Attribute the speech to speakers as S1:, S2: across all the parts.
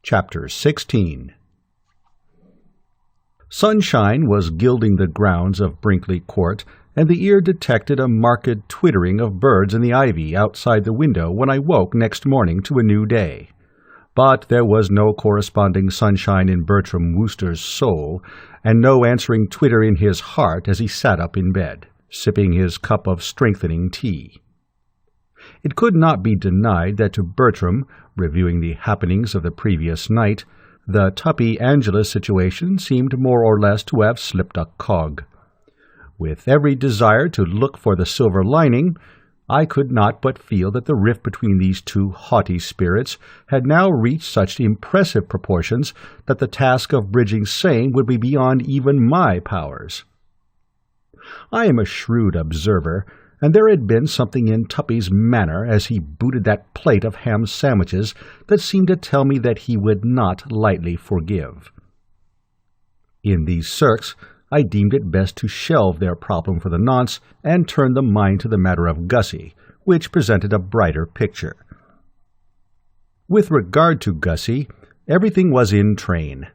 S1: Chapter 16. Sunshine was gilding the grounds of Brinkley Court, and the ear detected a marked twittering of birds in the ivy outside the window when I woke next morning to a new day. But there was no corresponding sunshine in Bertram Wooster's soul, and no answering twitter in his heart as he sat up in bed, sipping his cup of strengthening tea. It could not be denied that to Bertram, reviewing the happenings of the previous night, the Tuppy Angela situation seemed more or less to have slipped a cog. With every desire to look for the silver lining, I could not but feel that the rift between these two haughty spirits had now reached such impressive proportions that the task of bridging same would be beyond even my powers. I am a shrewd observer, and there had been something in Tuppy's manner as he booted that plate of ham sandwiches that seemed to tell me that he would not lightly forgive. In these circs, I deemed it best to shelve their problem for the nonce and turn the mind to the matter of Gussie, which presented a brighter picture. With regard to Gussie, everything was in train.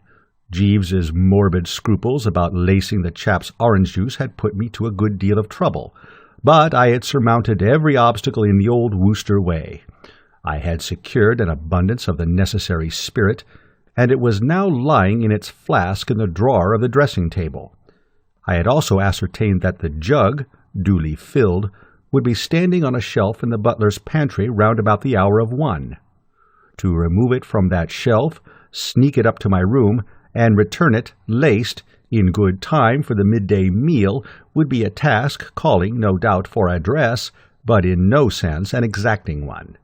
S1: Jeeves's morbid scruples about lacing the chap's orange juice had put me to a good deal of trouble, but I had surmounted every obstacle in the old Wooster way. I had secured an abundance of the necessary spirit, and it was now lying in its flask in the drawer of the dressing-table. I had also ascertained that the jug, duly filled, would be standing on a shelf in the butler's pantry round about the hour of 1. To remove it from that shelf, sneak it up to my room, and return it, laced, in good time for the midday meal would be a task calling, no doubt, for address, but in no sense an exacting one.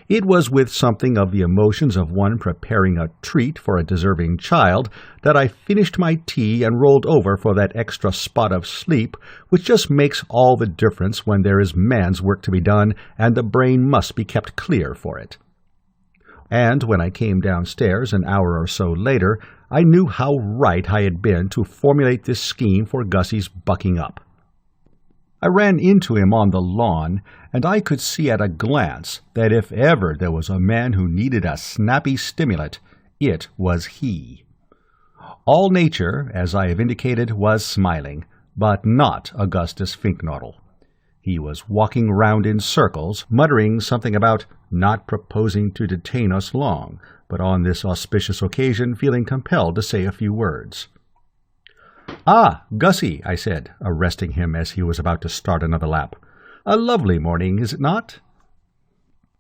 S1: It was with something of the emotions of one preparing a treat for a deserving child that I finished my tea and rolled over for that extra spot of sleep which just makes all the difference when there is man's work to be done and the brain must be kept clear for it. And when I came downstairs an hour or so later, I knew how right I had been to formulate this scheme for Gussie's bucking up. I ran into him on the lawn, and I could see at a glance that if ever there was a man who needed a snappy stimulant, it was he. All nature, as I have indicated, was smiling, but not Augustus Fink-Nottle. He was walking round in circles, muttering something about not proposing to detain us long, but on this auspicious occasion feeling compelled to say a few words. "Ah, Gussie," I said, arresting him as he was about to start another lap. "A lovely morning, is it not?"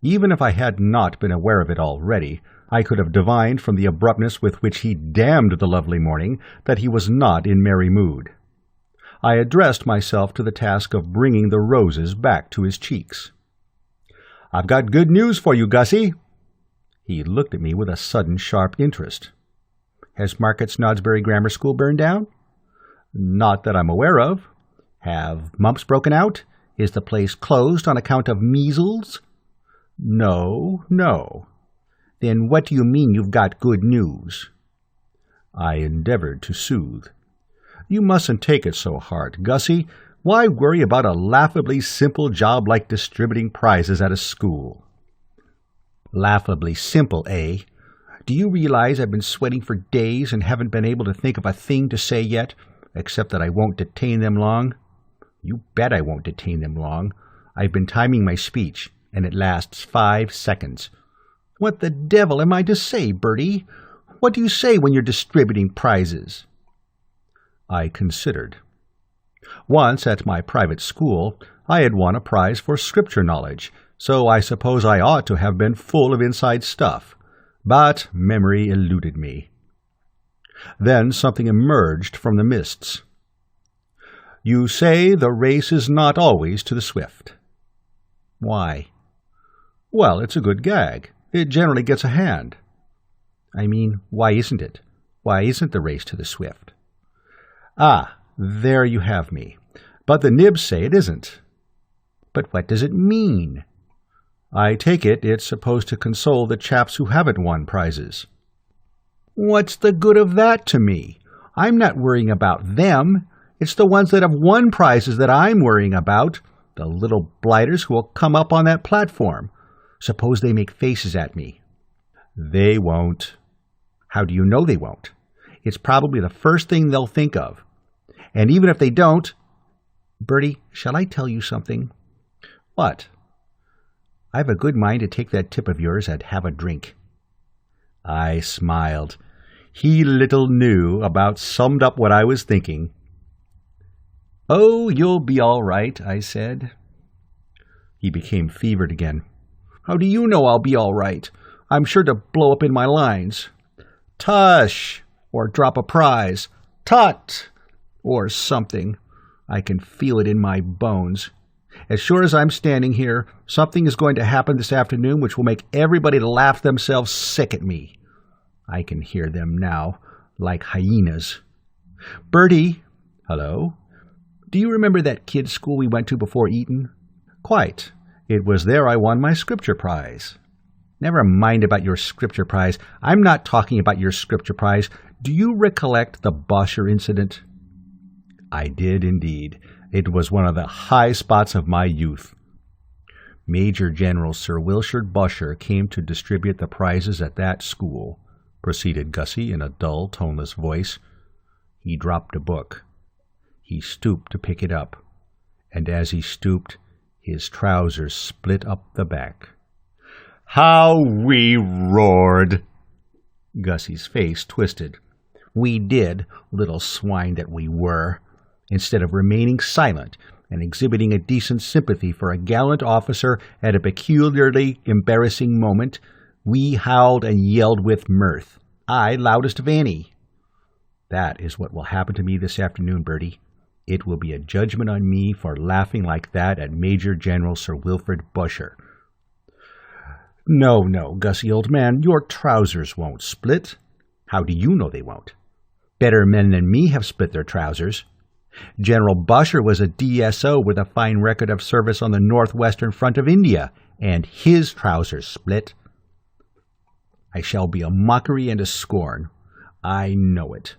S1: Even if I had not been aware of it already, I could have divined from the abruptness with which he damned the lovely morning that he was not in merry mood. I addressed myself to the task of bringing the roses back to his cheeks. "I've got good news for you, Gussie." He looked at me with a sudden sharp interest. "Has Market Snodsbury Grammar School burned down?" "Not that I'm aware of." "Have mumps broken out? Is the place closed on account of measles?" "No. "Then what do you mean you've got good news?" I endeavored to soothe. "You mustn't take it so hard, Gussie. Why worry about a laughably simple job like distributing prizes at a school?" "Laughably simple, eh? Do you realize I've been sweating for days and haven't been able to think of a thing to say yet, except that I won't detain them long?" "You bet I won't detain them long. I've been timing my speech, and it lasts 5 seconds. What the devil am I to say, Bertie? What do you say when you're distributing prizes?" I considered. Once at my private school, I had won a prize for scripture knowledge, so I suppose I ought to have been full of inside stuff, but memory eluded me. Then something emerged from the mists. "You say the race is not always to the swift." "Why?" "Well, it's a good gag. It generally gets a hand." "I mean, why isn't it? Why isn't the race to the swift?" "Ah, there you have me. But the nibs say it isn't." "But what does it mean?" "I take it it's supposed to console the chaps who haven't won prizes." "What's the good of that to me? I'm not worrying about them. It's the ones that have won prizes that I'm worrying about, the little blighters who will come up on that platform. Suppose they make faces at me." They won't. How do you know they won't? It's probably the first thing they'll think of. And even if they don't... Bertie, shall I tell you something? What? I've a good mind to take that tip of yours and have a drink. I smiled. He little knew about summed up what I was thinking. Oh, you'll be all right, I said. He became fevered again. How do you know I'll be all right? I'm sure to blow up in my lines. Tush! Or drop a prize. Tut! Or something. I can feel it in my bones. As sure as I'm standing here, something is going to happen this afternoon which will make everybody laugh themselves sick at me. I can hear them now, like hyenas. Bertie! Hello? Do you remember that kids' school we went to before Eton? Quite. It was there I won my scripture prize. Never mind about your scripture prize. I'm not talking about your scripture prize. Do you recollect the Bosher incident? I did indeed. It was one of the high spots of my youth. Major General Sir Wilshire Bosher came to distribute the prizes at that school, proceeded Gussie in a dull, toneless voice. He dropped a book. He stooped to pick it up, and as he stooped, his trousers split up the back. How we roared! Gussie's face twisted. We did, little swine that we were. Instead of remaining silent and exhibiting a decent sympathy for a gallant officer at a peculiarly embarrassing moment, we howled and yelled with mirth, I loudest of any. That is what will happen to me this afternoon, Bertie. It will be a judgment on me for laughing like that at Major General Sir Wilfrid Bosher. No, Gussie, old man, your trousers won't split. How do you know they won't? Better men than me have split their trousers. General Bosher was a DSO with a fine record of service on the northwestern front of India, and his trousers split. I shall be a mockery and a scorn. I know it.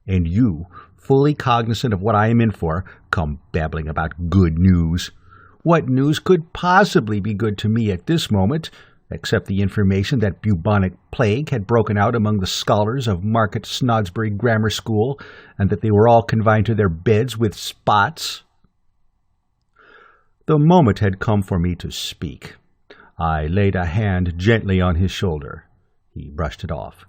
S1: And you, fully cognizant of what I am in for, come babbling about good news. What news could possibly be good to me at this moment, except the information that bubonic plague had broken out among the scholars of Market Snodsbury Grammar School, and that they were all confined to their beds with spots? The moment had come for me to speak. I laid a hand gently on his shoulder. He brushed it off.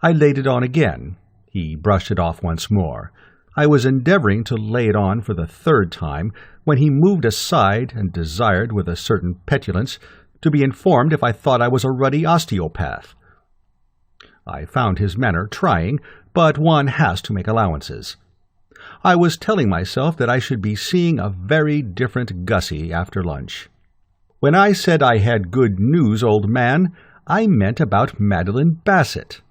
S1: I laid it on again. He brushed it off once more. I was endeavoring to lay it on for the third time when he moved aside and desired, with a certain petulance, to be informed if I thought I was a ruddy osteopath. I found his manner trying, but one has to make allowances. I was telling myself that I should be seeing a very different Gussie after lunch. When I said I had good news, old man, I meant about Madeleine Basset.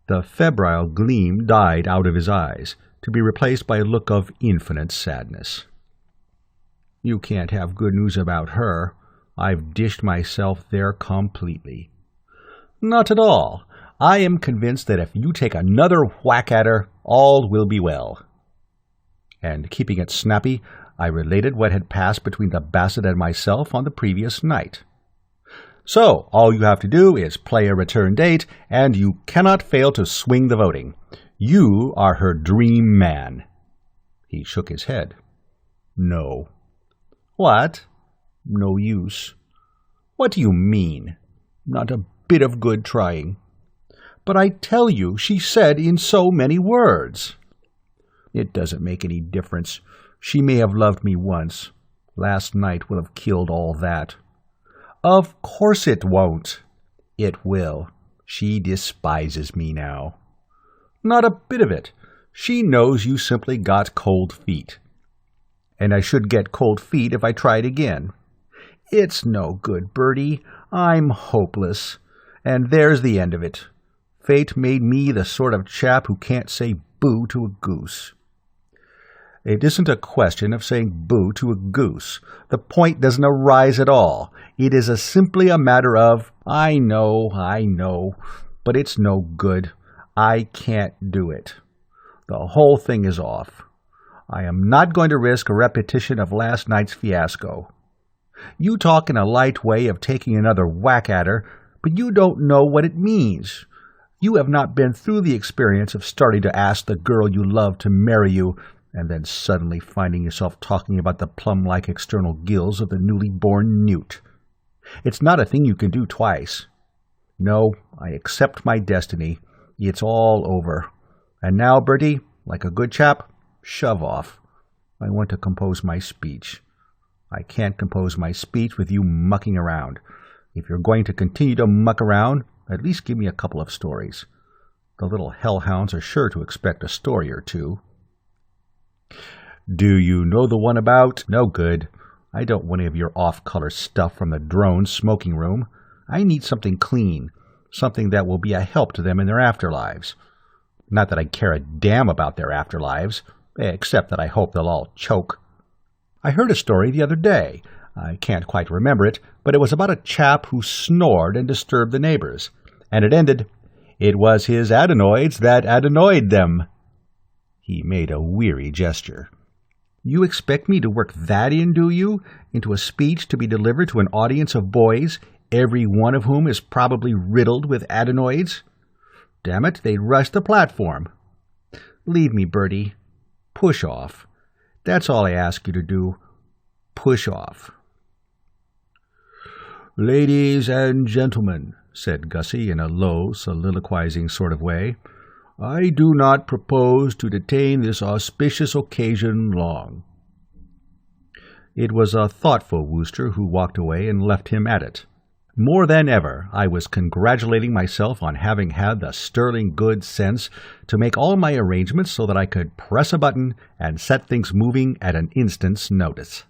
S1: The febrile gleam died out of his eyes, to be replaced by a look of infinite sadness. You can't have good news about her. I've dished myself there completely. Not at all. I am convinced that if you take another whack at her, all will be well. And keeping it snappy, I related what had passed between the Basset and myself on the previous night. So, all you have to do is play a return date, and you cannot fail to swing the voting. You are her dream man. He shook his head. No. What? No use. What do you mean? Not a bit of good trying. But I tell you, she said in so many words. It doesn't make any difference. She may have loved me once. Last night will have killed all that. Of course it won't. It will. She despises me now. Not a bit of it. She knows you simply got cold feet. And I should get cold feet if I tried again. It's no good, Bertie. I'm hopeless. And there's the end of it. Fate made me the sort of chap who can't say boo to a goose. It isn't a question of saying boo to a goose. The point doesn't arise at all. It is simply a matter of, I know, but it's no good. I can't do it. The whole thing is off. I am not going to risk a repetition of last night's fiasco. You talk in a light way of taking another whack at her, but I am but you don't know what it means. You have not been through the experience of starting to ask the girl you love to marry you, and then suddenly finding yourself talking about the plum-like external gills of the newly born newt. It's not a thing you can do twice. No, I accept my destiny. It's all over. And now, Bertie, like a good chap, shove off. I want to compose my speech. I can't compose my speech with you mucking around. If you're going to continue to muck around, at least give me a couple of stories. The little hellhounds are sure to expect a story or two. Do you know the one about? No good. I don't want any of your off-color stuff from the drone smoking room. I need something clean, something that will be a help to them in their afterlives. Not that I care a damn about their afterlives, except that I hope they'll all choke. I heard a story the other day. I can't quite remember it, but it was about a chap who snored and disturbed the neighbors. And it ended, "It was his adenoids that adenoid them." He made a weary gesture. You expect me to work that in, do you? Into a speech to be delivered to an audience of boys, every one of whom is probably riddled with adenoids? Damn it, they'd rush the platform. Leave me, Bertie. Push off. That's all I ask you to do. Push off. Ladies and gentlemen, said Gussie in a low, soliloquizing sort of way, I do not propose to detain this auspicious occasion long. It was a thoughtful Wooster who walked away and left him at it. More than ever, I was congratulating myself on having had the sterling good sense to make all my arrangements so that I could press a button and set things moving at an instant's notice.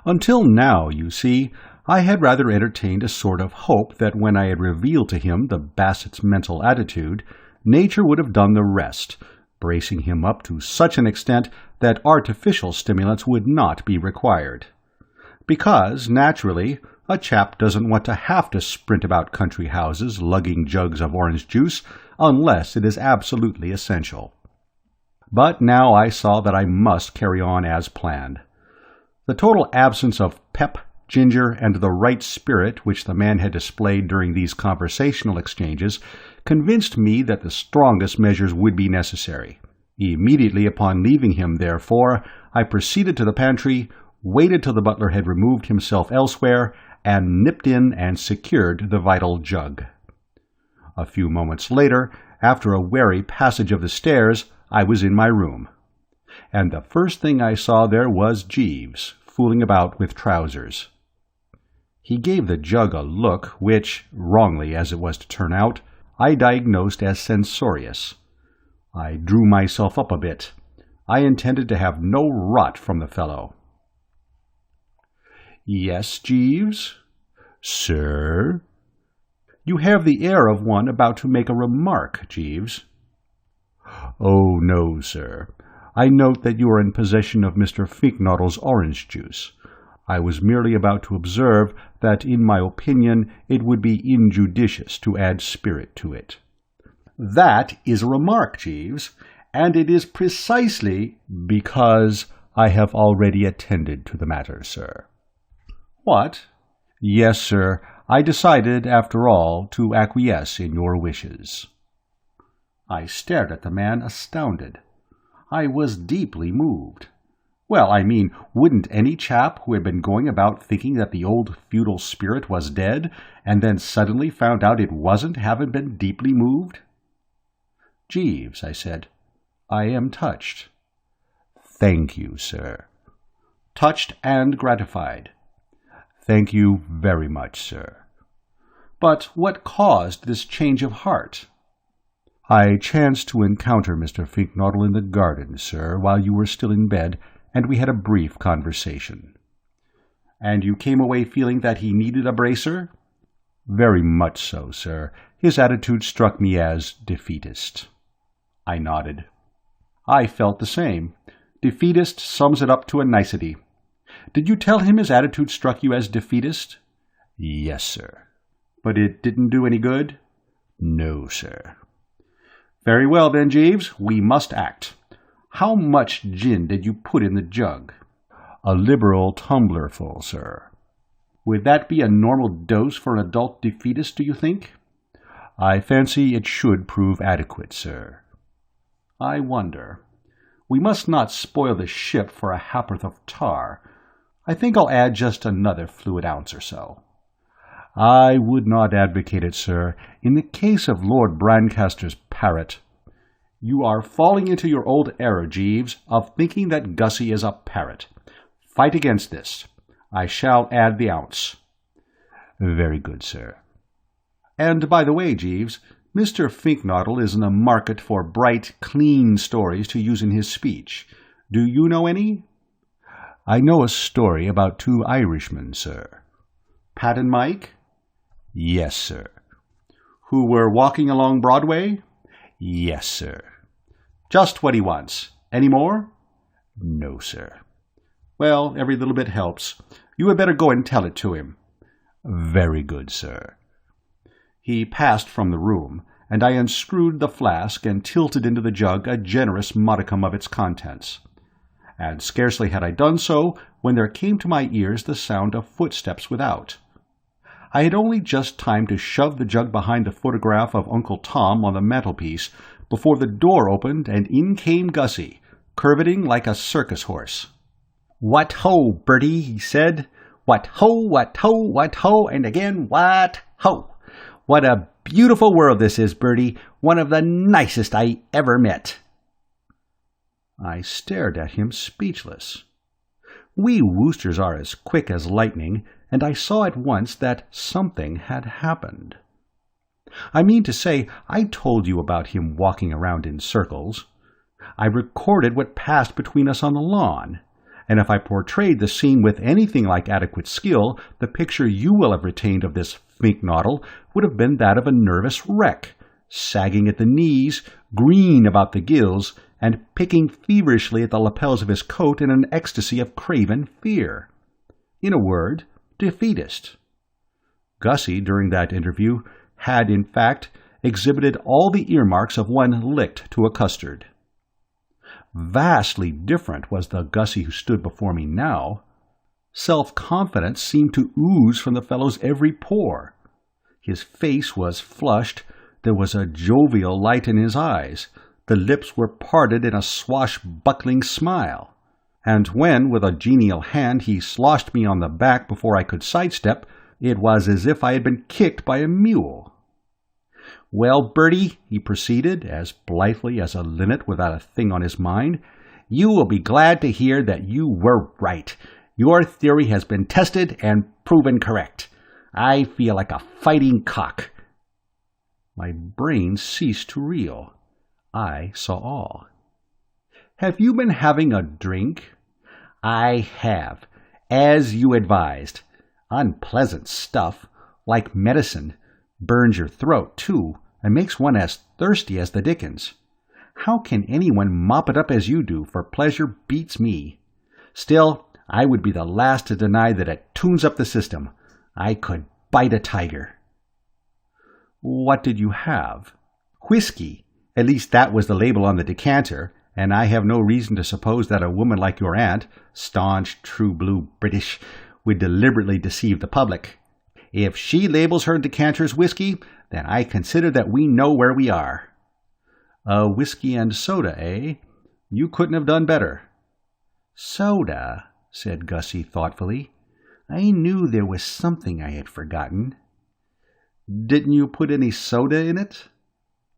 S1: Until now, you see, I had rather entertained a sort of hope that when I had revealed to him the Basset's mental attitude, nature would have done the rest, bracing him up to such an extent that artificial stimulants would not be required. Because, naturally, a chap doesn't want to have to sprint about country houses lugging jugs of orange juice unless it is absolutely essential. But now I saw that I must carry on as planned. The total absence of pep, ginger, and the right spirit which the man had displayed during these conversational exchanges convinced me that the strongest measures would be necessary. Immediately upon leaving him, therefore, I proceeded to the pantry, waited till the butler had removed himself elsewhere, and nipped in and secured the vital jug. A few moments later, after a wary passage of the stairs, I was in my room. And the first thing I saw there was Jeeves, fooling about with trousers. He gave the jug a look which, wrongly as it was to turn out, I diagnosed as censorious. I drew myself up a bit. I intended to have no rot from the fellow. Yes, Jeeves? Sir? You have the air of one about to make a remark, Jeeves. Oh, no, sir. I note that you are in possession of Mr. Fink-Nottle's orange juice. I was merely about to observe that, in my opinion, it would be injudicious to add spirit to it. That is a remark, Jeeves, and it is precisely because I have already attended to the matter, sir. What? Yes, sir, I decided, after all, to acquiesce in your wishes. I stared at the man, astounded. I was deeply moved. Well, I mean, wouldn't any chap who had been going about thinking that the old feudal spirit was dead, and then suddenly found out it wasn't, have been deeply moved? Jeeves, I said, I am touched. Thank you, sir. Touched and gratified. Thank you very much, sir. But what caused this change of heart? I chanced to encounter Mr. Fink-Nottle in the garden, sir, while you were still in bed, and we had a brief conversation. And you came away feeling that he needed a bracer? Very much so, sir. His attitude struck me as defeatist. I nodded. I felt the same. Defeatist sums it up to a nicety. Did you tell him his attitude struck you as defeatist? Yes, sir. But it didn't do any good? No, sir. Very well, then, Jeeves, we must act. How much gin did you put in the jug? A liberal tumblerful, sir. Would that be a normal dose for an adult defeatist, do you think? I fancy it should prove adequate, sir. I wonder. We must not spoil the ship for a ha'porth of tar. I think I'll add just another fluid ounce or so. I would not advocate it, sir, in the case of Lord Brancaster's parrot. You are falling into your old error, Jeeves, of thinking that Gussie is a parrot. Fight against this. I shall add the ounce. Very good, sir. And by the way, Jeeves, Mr. Fink-Nottle is in the market for bright, clean stories to use in his speech. Do you know any? I know a story about two Irishmen, sir. Pat and Mike? Yes, sir. Who were walking along Broadway? Yes, sir. Just what he wants. Any more? No, sir. Well, every little bit helps. You had better go and tell it to him. Very good, sir. He passed from the room, and I unscrewed the flask and tilted into the jug a generous modicum of its contents. And scarcely had I done so when there came to my ears the sound of footsteps without. I had only just time to shove the jug behind the photograph of Uncle Tom on the mantelpiece before the door opened and in came Gussie, curveting like a circus horse. "What ho, Bertie," he said. "What ho, what ho, what ho, and again what ho. What a beautiful world this is, Bertie. One of the nicest I ever met." I stared at him speechless. We Woosters are as quick as lightning, and I saw at once that something had happened. I mean to say, I told you about him walking around in circles. I recorded what passed between us on the lawn, and if I portrayed the scene with anything like adequate skill, the picture you will have retained of this Fink-Nottle would have been that of a nervous wreck, sagging at the knees, green about the gills, and picking feverishly at the lapels of his coat in an ecstasy of craven fear. In a word, defeatist. Gussie, during that interview, had, in fact, exhibited all the earmarks of one licked to a custard. Vastly different was the Gussie who stood before me now. Self-confidence seemed to ooze from the fellow's every pore. His face was flushed, there was a jovial light in his eyes, the lips were parted in a swashbuckling smile, and when, with a genial hand, he sloshed me on the back before I could sidestep, it was as if I had been kicked by a mule. "Well, Bertie," he proceeded, as blithely as a linnet without a thing on his mind, "you will be glad to hear that you were right. Your theory has been tested and proven correct. I feel like a fighting cock." My brain ceased to reel. I saw all. "Have you been having a drink?" "I have, as you advised. Unpleasant stuff, like medicine. Burns your throat, too, and makes one as thirsty as the dickens. How can anyone mop it up as you do, for pleasure beats me. Still, I would be the last to deny that it tunes up the system. I could bite a tiger." "What did you have?" "Whiskey. At least that was the label on the decanter, and I have no reason to suppose that a woman like your aunt, staunch, true blue British, would deliberately deceive the public. If she labels her decanters whiskey, then I consider that we know where we are." "A whiskey and soda, eh? You couldn't have done better." "Soda," said Gussie thoughtfully. "I knew there was something I had forgotten." "Didn't you put any soda in it?"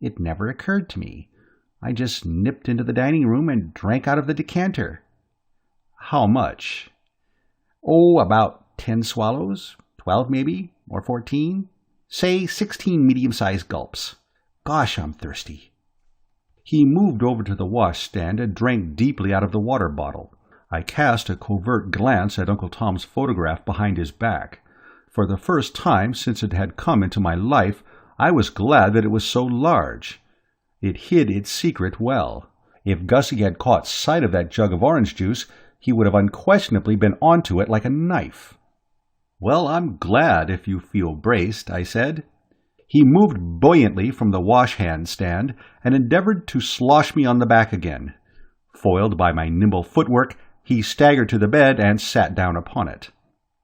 S1: "It never occurred to me. I just nipped into the dining room and drank out of the decanter." "How much?" "Oh, about 10 swallows, 12 maybe, or 14. Say 16 medium-sized gulps. Gosh, I'm thirsty." He moved over to the washstand and drank deeply out of the water bottle. I cast a covert glance at Uncle Tom's photograph behind his back. For the first time since it had come into my life, I was glad that it was so large. It hid its secret well. If Gussie had caught sight of that jug of orange juice, he would have unquestionably been onto it like a knife. "Well, I'm glad if you feel braced," I said. He moved buoyantly from the wash-hand stand and endeavored to slosh me on the back again. Foiled by my nimble footwork, he staggered to the bed and sat down upon it.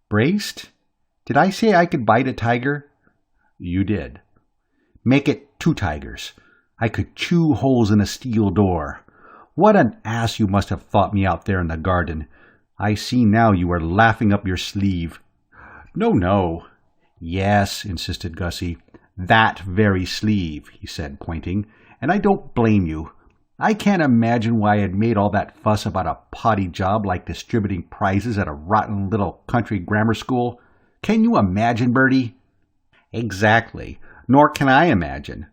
S1: "Braced? Did I say I could bite a tiger? You did. Make it 2 tigers. I could chew holes in a steel door. What an ass you must have thought me out there in the garden. I see now you were laughing up your sleeve. No. Yes, insisted Gussie. That very sleeve, he said, pointing, and I don't blame you. I can't imagine why I had made all that fuss about a potty job like distributing prizes at a rotten little country grammar school. Can you imagine, Bertie? Exactly. Nor can I imagine.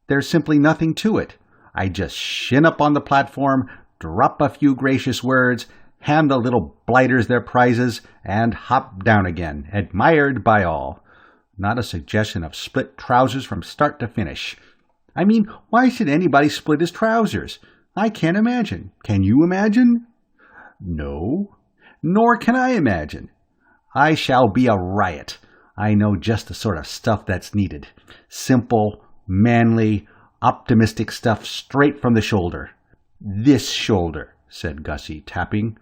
S1: There's simply nothing to it. I just shin up on the platform, drop a few gracious words, hand the little blighters their prizes, and hop down again, admired by all. Not a suggestion of split trousers from start to finish. I mean, why should anybody split his trousers? I can't imagine. Can you imagine? No. Nor can I imagine. I shall be a riot. I know just the sort of stuff that's needed. Simple, manly, optimistic stuff straight from the shoulder. This shoulder, said Gussie, tapping.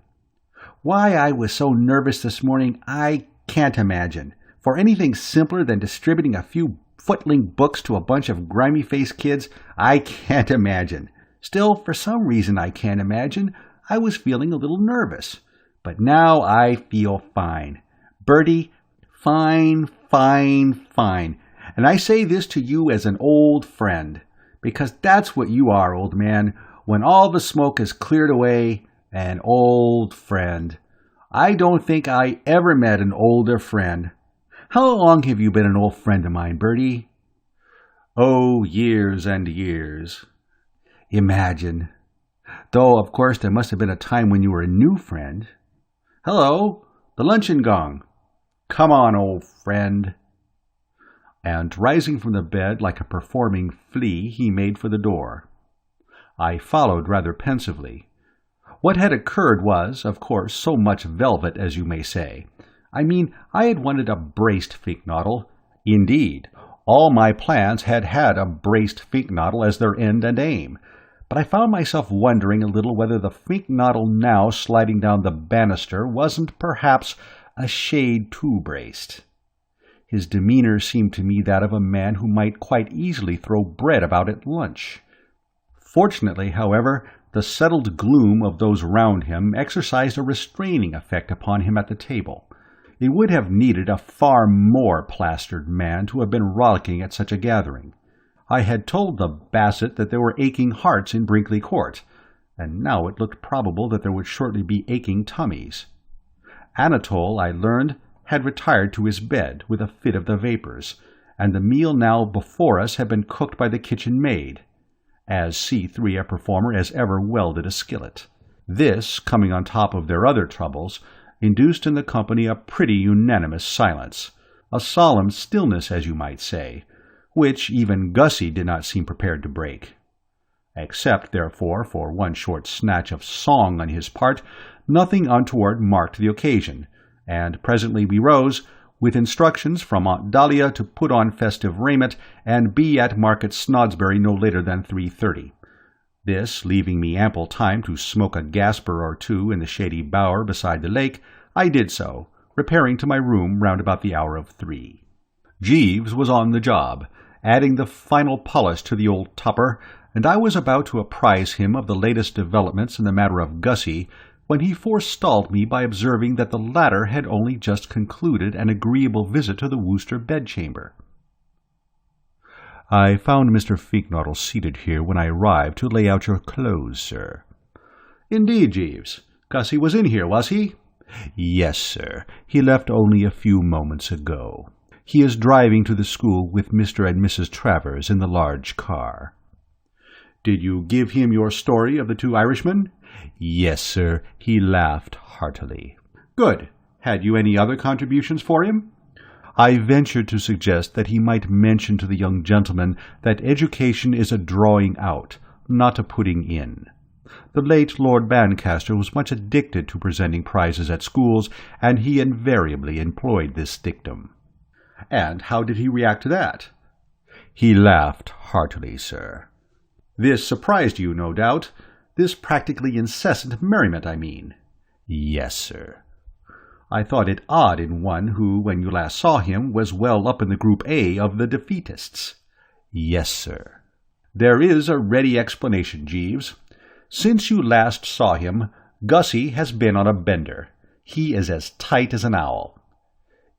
S1: Why I was so nervous this morning, I can't imagine. For anything simpler than distributing a few footling books to a bunch of grimy-faced kids, I can't imagine. Still, for some reason I can't imagine, I was feeling a little nervous. But now I feel fine. Bertie, fine. And I say this to you as an old friend, because that's what you are, old man. When all the smoke is cleared away, an old friend. I don't think I ever met an older friend. How long have you been an old friend of mine, Bertie? Oh, years and years. Imagine. Though, of course, there must have been a time when you were a new friend. Hello, the luncheon gong. Come on, old friend. And rising from the bed like a performing flea, he made for the door. I followed rather pensively. What had occurred was, of course, so much velvet, as you may say. I mean, I had wanted a braced Fink-Nottle. Indeed, all my plans had a braced Fink-Nottle as their end and aim. But I found myself wondering a little whether the Fink-Nottle now sliding down the banister wasn't perhaps a shade too braced. His demeanor seemed to me that of a man who might quite easily throw bread about at lunch. Fortunately, however, the settled gloom of those round him exercised a restraining effect upon him at the table. It would have needed a far more plastered man to have been rollicking at such a gathering. I had told the Basset that there were aching hearts in Brinkley Court, and now it looked probable that there would shortly be aching tummies. Anatole, I learned, had retired to his bed with a fit of the vapors, and the meal now before us had been cooked by the kitchen maid, as C3 a performer as ever welded a skillet. This, coming on top of their other troubles, induced in the company a pretty unanimous silence, a solemn stillness, as you might say, which even Gussie did not seem prepared to break. Except, therefore, for one short snatch of song on his part, nothing untoward marked the occasion, and presently we rose, with instructions from Aunt Dahlia to put on festive raiment and be at Market Snodsbury no later than 3:30. This, leaving me ample time to smoke a gasper or two in the shady bower beside the lake, I did so, repairing to my room round about the hour of 3. Jeeves was on the job, adding the final polish to the old tupper, and I was about to apprise him of the latest developments in the matter of Gussie, when he forestalled me by observing that the latter had only just concluded an agreeable visit to the Wooster bedchamber. "I found Mr. Fink-Nottle seated here when I arrived to lay out your clothes, sir." "Indeed, Jeeves. Gussie was in here, was he?" "Yes, sir. He left only a few moments ago. He is driving to the school with Mr. and Mrs. Travers in the large car." "Did you give him your story of the 2 Irishmen?" "Yes, sir. He laughed heartily." "Good. Had you any other contributions for him?" "I ventured to suggest that he might mention to the young gentleman that education is a drawing out, not a putting in. The late Lord Bancaster was much addicted to presenting prizes at schools, and he invariably employed this dictum." "And how did he react to that?" "He laughed heartily, sir." "This surprised you, no doubt. This practically incessant merriment, I mean." "Yes, sir." I thought it odd in one who, when you last saw him, was well up in the Group A of the defeatists. Yes, sir. There is a ready explanation, Jeeves. Since you last saw him, Gussie has been on a bender. He is as tight as an owl.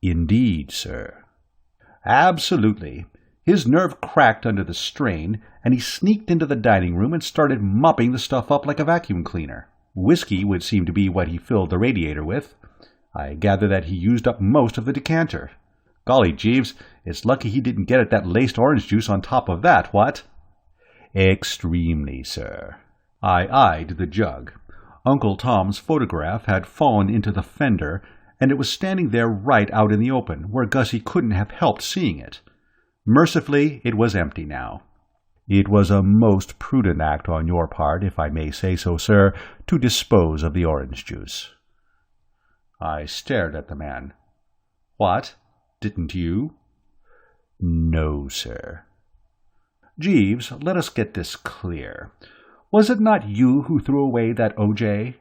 S1: Indeed, sir. Absolutely. His nerve cracked under the strain, and he sneaked into the dining room and started mopping the stuff up like a vacuum cleaner. Whiskey would seem to be what he filled the radiator with. I gather that he used up most of the decanter. Golly, Jeeves, it's lucky he didn't get at that laced orange juice on top of that, what? Extremely, sir. I eyed the jug. Uncle Tom's photograph had fallen into the fender, and it was standing there right out in the open, where Gussie couldn't have helped seeing it. Mercifully, it was empty now. It was a most prudent act on your part, if I may say so, sir, to dispose of the orange juice. I stared at the man. What? Didn't you? No, sir. Jeeves, let us get this clear. Was it not you who threw away that O.J.?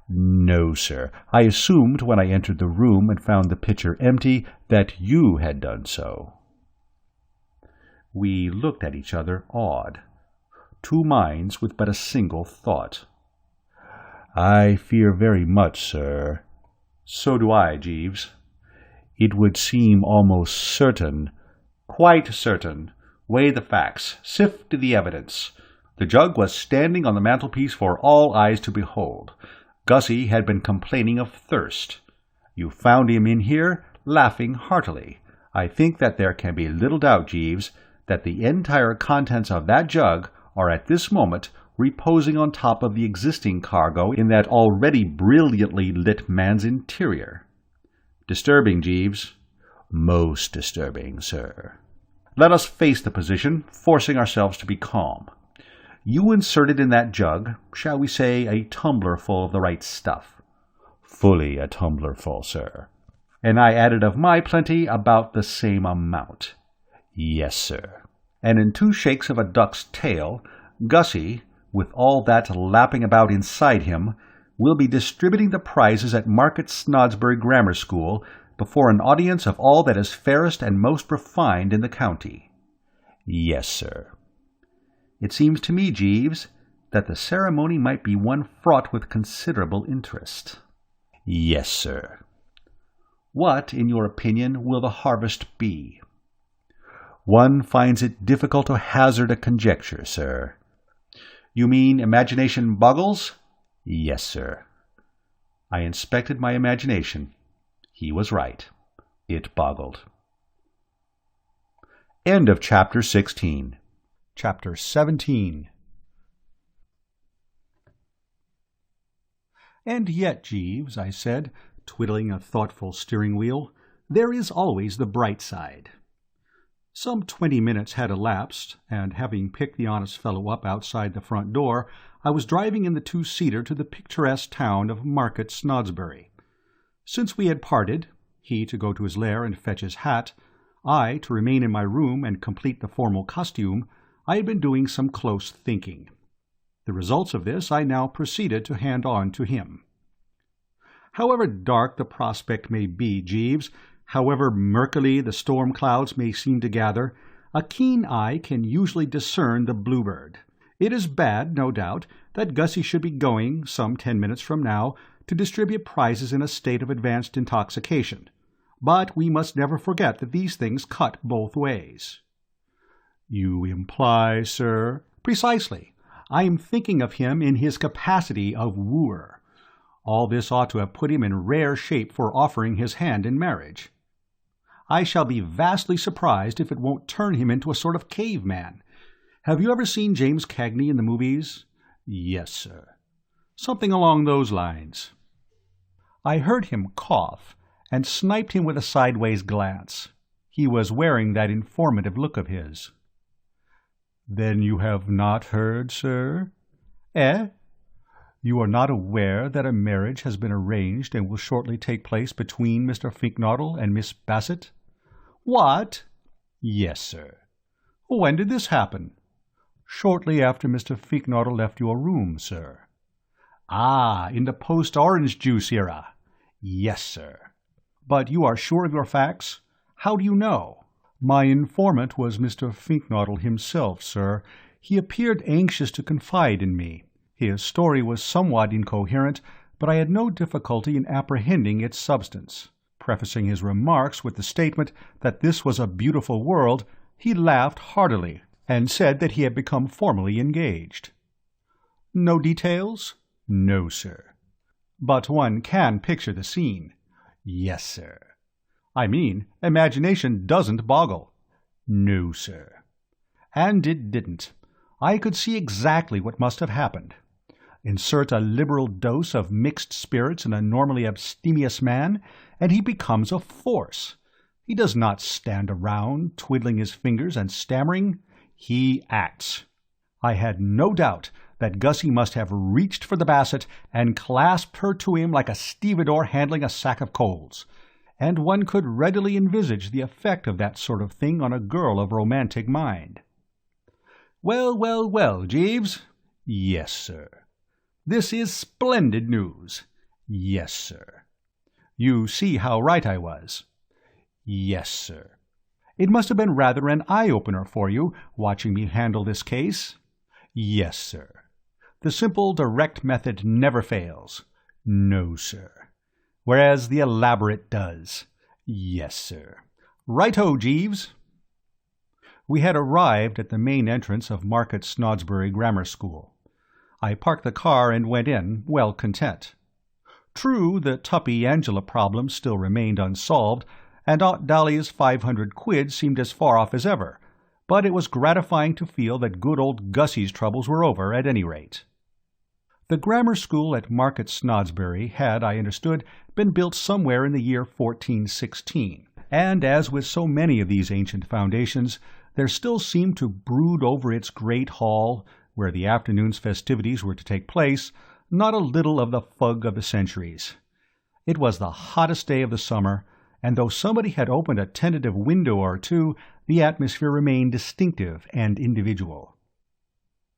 S1: No, sir. I assumed when I entered the room and found the pitcher empty that you had done so. We looked at each other awed. Two minds with but a single thought. I fear very much, sir. So do I, Jeeves. It would seem almost certain. Quite certain. Weigh the facts. Sift the evidence. The jug was standing on the mantelpiece for all eyes to behold. Gussie had been complaining of thirst. You found him in here, laughing heartily. I think that there can be little doubt, Jeeves, that the entire contents of that jug are at this moment reposing on top of the existing cargo in that already brilliantly lit man's interior. Disturbing, Jeeves. Most disturbing, sir. Let us face the position, forcing ourselves to be calm. You inserted in that jug, shall we say, a tumblerful of the right stuff. Fully a tumblerful, sir. And I added of my plenty about the same amount. Yes, sir. And in 2 shakes of a duck's tail, Gussie, with all that lapping about inside him, will be distributing the prizes at Market Snodsbury Grammar School before an audience of all that is fairest and most refined in the county. Yes, sir. It seems to me, Jeeves, that the ceremony might be one fraught with considerable interest. Yes, sir. What, in your opinion, will the harvest be? One finds it difficult to hazard a conjecture, sir. You mean imagination boggles? Yes, sir. I inspected my imagination. He was right. It boggled. End of Chapter 16. Chapter 17. And yet, Jeeves, I said, twiddling a thoughtful steering wheel, there is always the bright side. Some 20 minutes had elapsed, and having picked the honest fellow up outside the front door, I was driving in the 2-seater to the picturesque town of Market Snodsbury. Since we had parted, he to go to his lair and fetch his hat, I to remain in my room and complete the formal costume, I had been doing some close thinking. The results of this I now proceeded to hand on to him. However dark the prospect may be, Jeeves, however murkily the storm clouds may seem to gather, a keen eye can usually discern the bluebird. It is bad, no doubt, that Gussie should be going, some 10 minutes from now, to distribute prizes in a state of advanced intoxication. But we must never forget that these things cut both ways. You imply, sir? Precisely. I am thinking of him in his capacity of wooer. All this ought to have put him in rare shape for offering his hand in marriage. I shall be vastly surprised if it won't turn him into a sort of caveman. Have you ever seen James Cagney in the movies? Yes, sir. Something along those lines. I heard him cough, and sniped him with a sideways glance. He was wearing that informative look of his. Then you have not heard, sir? Eh? You are not aware that a marriage has been arranged and will shortly take place between Mr. Fink-Nottle and Miss Basset? What? Yes, sir. When did this happen? Shortly after Mr. Fink-Nottle left your room, sir. Ah, in the post-orange juice era. Yes, sir. But you are sure of your facts? How do you know? My informant was Mr. Fink-Nottle himself, sir. He appeared anxious to confide in me. His story was somewhat incoherent, but I had no difficulty in apprehending its substance. Prefacing his remarks with the statement that this was a beautiful world, he laughed heartily, and said that he had become formally engaged. No details? No, sir. But one can picture the scene. Yes, sir. I mean, imagination doesn't boggle. No, sir. And it didn't. I could see exactly what must have happened. Insert a liberal dose of mixed spirits in a normally abstemious man, and he becomes a force. He does not stand around, twiddling his fingers and stammering. He acts. I had no doubt that Gussie must have reached for the Basset and clasped her to him like a stevedore handling a sack of coals, and one could readily envisage the effect of that sort of thing on a girl of romantic mind. Well, well, well, Jeeves. Yes, sir. This is splendid news. Yes, sir. You see how right I was. Yes, sir. It must have been rather an eye-opener for you, watching me handle this case. Yes, sir. The simple, direct method never fails. No, sir. Whereas the elaborate does. Yes, sir. Right-ho, Jeeves. We had arrived at the main entrance of Market Snodsbury Grammar School. I parked the car and went in, well content. True, the Tuppy Angela problem still remained unsolved, and Aunt Dahlia's 500 quid seemed as far off as ever, but it was gratifying to feel that good old Gussie's troubles were over at any rate. The grammar school at Market Snodsbury had, I understood, been built somewhere in the year 1416, and as with so many of these ancient foundations, there still seemed to brood over its great hall, where the afternoon's festivities were to take place, not a little of the fug of the centuries. It was the hottest day of the summer, and though somebody had opened a tentative window or two, the atmosphere remained distinctive and individual.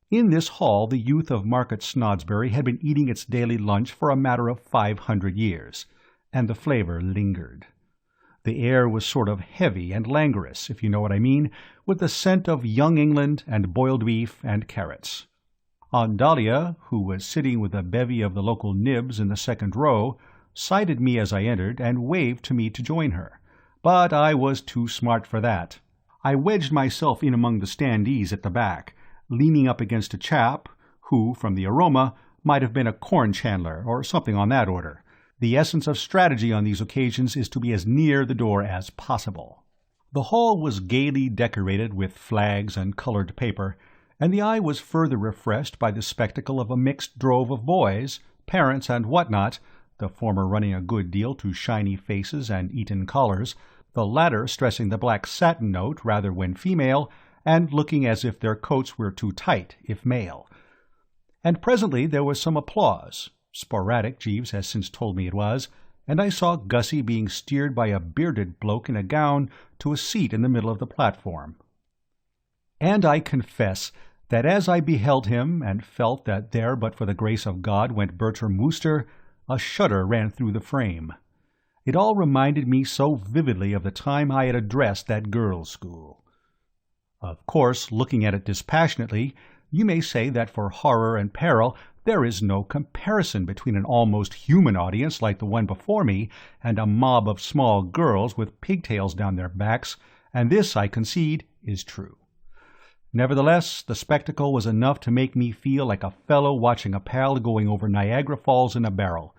S1: In this hall the youth of Market Snodsbury had been eating its daily lunch for a matter of 500 years, and the flavour lingered. The air was sort of heavy and languorous, if you know what I mean, with the scent of young England and boiled beef and carrots. Aunt Dahlia, who was sitting with a bevy of the local nibs in the second row, sighted me as I entered and waved to me to join her, but I was too smart for that. I wedged myself in among the standees at the back, leaning up against a chap who, from the aroma, might have been a corn chandler or something on that order. The essence of strategy on these occasions is to be as near the door as possible. The hall was gaily decorated with flags and coloured paper, and the eye was further refreshed by the spectacle of a mixed drove of boys, parents and what-not, the former running a good deal to shiny faces and Eton collars, the latter stressing the black satin note rather when female, and looking as if their coats were too tight if male. And presently there was some applause. Sporadic, Jeeves has since told me it was, and I saw Gussie being steered by a bearded bloke in a gown to a seat in the middle of the platform. And I confess that as I beheld him and felt that there but for the grace of God went Bertie Wooster, a shudder ran through the frame. It all reminded me so vividly of the time I had addressed that girls' school. Of course, looking at it dispassionately, you may say that for horror and peril there is no comparison between an almost human audience like the one before me and a mob of small girls with pigtails down their backs, and this, I concede, is true. Nevertheless, the spectacle was enough to make me feel like a fellow watching a pal going over Niagara Falls in a barrel,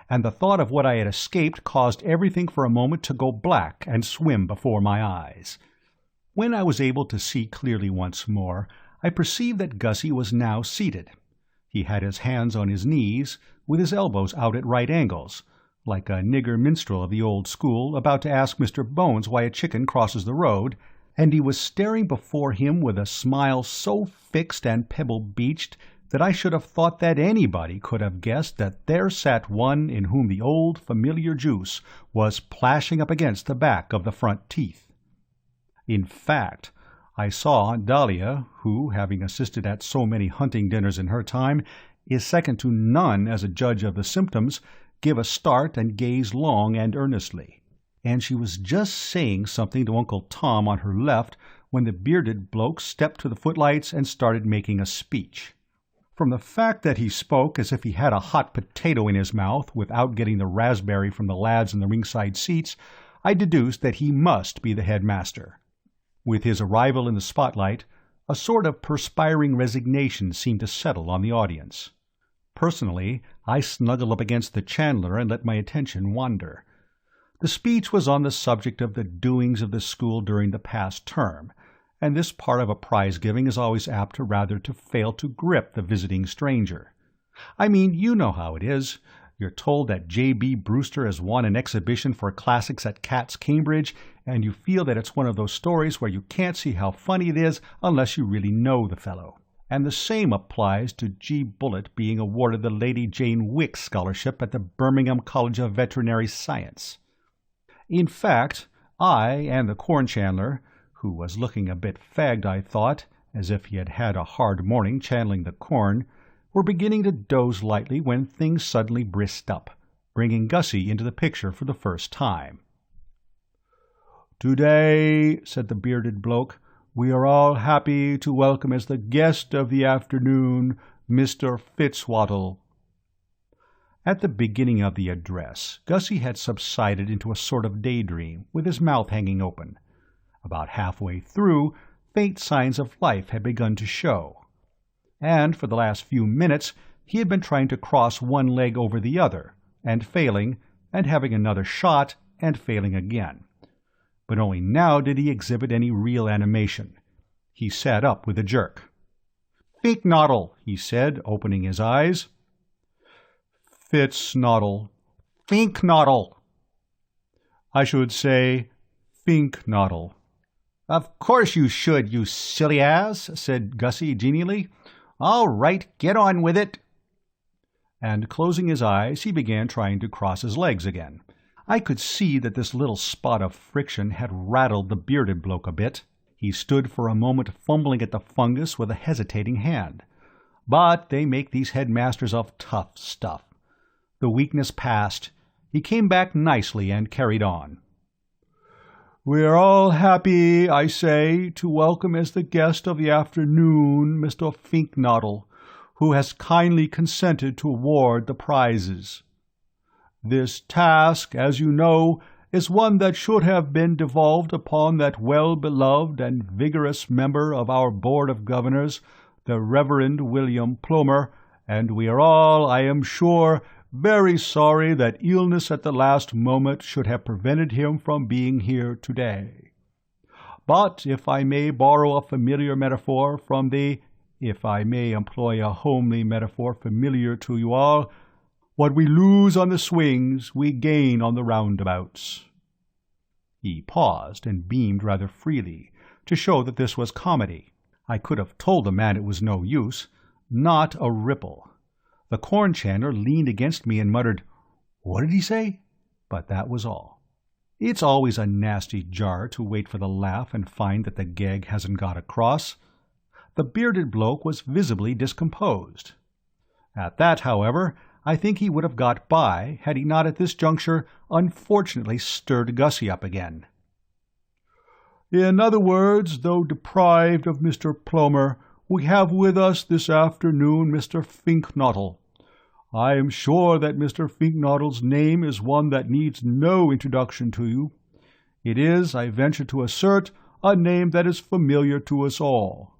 S1: and the thought of what I had escaped caused everything for a moment to go black and swim before my eyes. When I was able to see clearly once more, I perceived that Gussie was now seated. He had his hands on his knees, with his elbows out at right angles, like a nigger minstrel of the old school about to ask Mr. Bones why a chicken crosses the road, and he was staring before him with a smile so fixed and pebble-beached that I should have thought that anybody could have guessed that there sat one in whom the old familiar juice was plashing up against the back of the front teeth. In fact, I saw Aunt Dahlia, who, having assisted at so many hunting dinners in her time, is second to none as a judge of the symptoms, give a start and gaze long and earnestly. And she was just saying something to Uncle Tom on her left when the bearded bloke stepped to the footlights and started making a speech. From the fact that he spoke as if he had a hot potato in his mouth without getting the raspberry from the lads in the ringside seats, I deduced that he must be the headmaster. With his arrival in the spotlight, a sort of perspiring resignation seemed to settle on the audience. Personally, I snuggled up against the chandler and let my attention wander. The speech was on the subject of the doings of the school during the past term, and this part of a prize-giving is always apt to fail to grip the visiting stranger. I mean, you know how it is. You're told that J.B. Brewster has won an exhibition for classics at Cat's Cambridge, and you feel that it's one of those stories where you can't see how funny it is unless you really know the fellow. And the same applies to G. Bullitt being awarded the Lady Jane Wick Scholarship at the Birmingham College of Veterinary Science. In fact, I and the corn chandler, who was looking a bit fagged, I thought, as if he had had a hard morning chandling the corn, were beginning to doze lightly when things suddenly brisked up, bringing Gussie into the picture for the first time. "Today," said the bearded bloke, "we are all happy to welcome as the guest of the afternoon Mr. Fitzwaddle." At the beginning of the address, Gussie had subsided into a sort of daydream, with his mouth hanging open. About halfway through, faint signs of life had begun to show. And for the last few minutes he had been trying to cross one leg over the other, and failing, and having another shot, and failing again. But only now did he exhibit any real animation. He sat up with a jerk. "Fink-Nottle," he said, opening his eyes. "Fitz-Nottle." "Fink-Nottle." "I should say Fink-Nottle." "Of course you should, you silly ass," said Gussie genially. "All right, get on with it." And closing his eyes, he began trying to cross his legs again. I could see that this little spot of friction had rattled the bearded bloke a bit. He stood for a moment fumbling at the fungus with a hesitating hand. But they make these headmasters of tough stuff. The weakness passed. He came back nicely and carried on. "We are all happy, I say, to welcome as the guest of the afternoon Mr. Fink-Nottle, who has kindly consented to award the prizes. This task, as you know, is one that should have been devolved upon that well-beloved and vigorous member of our Board of Governors, the Reverend William Plomer, and we are all, I am sure, very sorry that illness at the last moment should have prevented him from being here today. But if I may borrow a familiar metaphor from if I may employ a homely metaphor familiar to you all, what we lose on the swings we gain on the roundabouts." He paused and beamed rather freely, to show that this was comedy. I could have told the man it was no use. Not a ripple. The corn chandler leaned against me and muttered, "What did he say?" But that was all. It's always a nasty jar to wait for the laugh and find that the gag hasn't got across. The bearded bloke was visibly discomposed. At that, however, I think he would have got by had he not at this juncture unfortunately stirred Gussie up again. "In other words, though deprived of Mr. Plomer, we have with us this afternoon Mr. Fink-Nottle. I am sure that Mr. Fink-Nottle's name is one that needs no introduction to you. It is, I venture to assert, a name that is familiar to us all."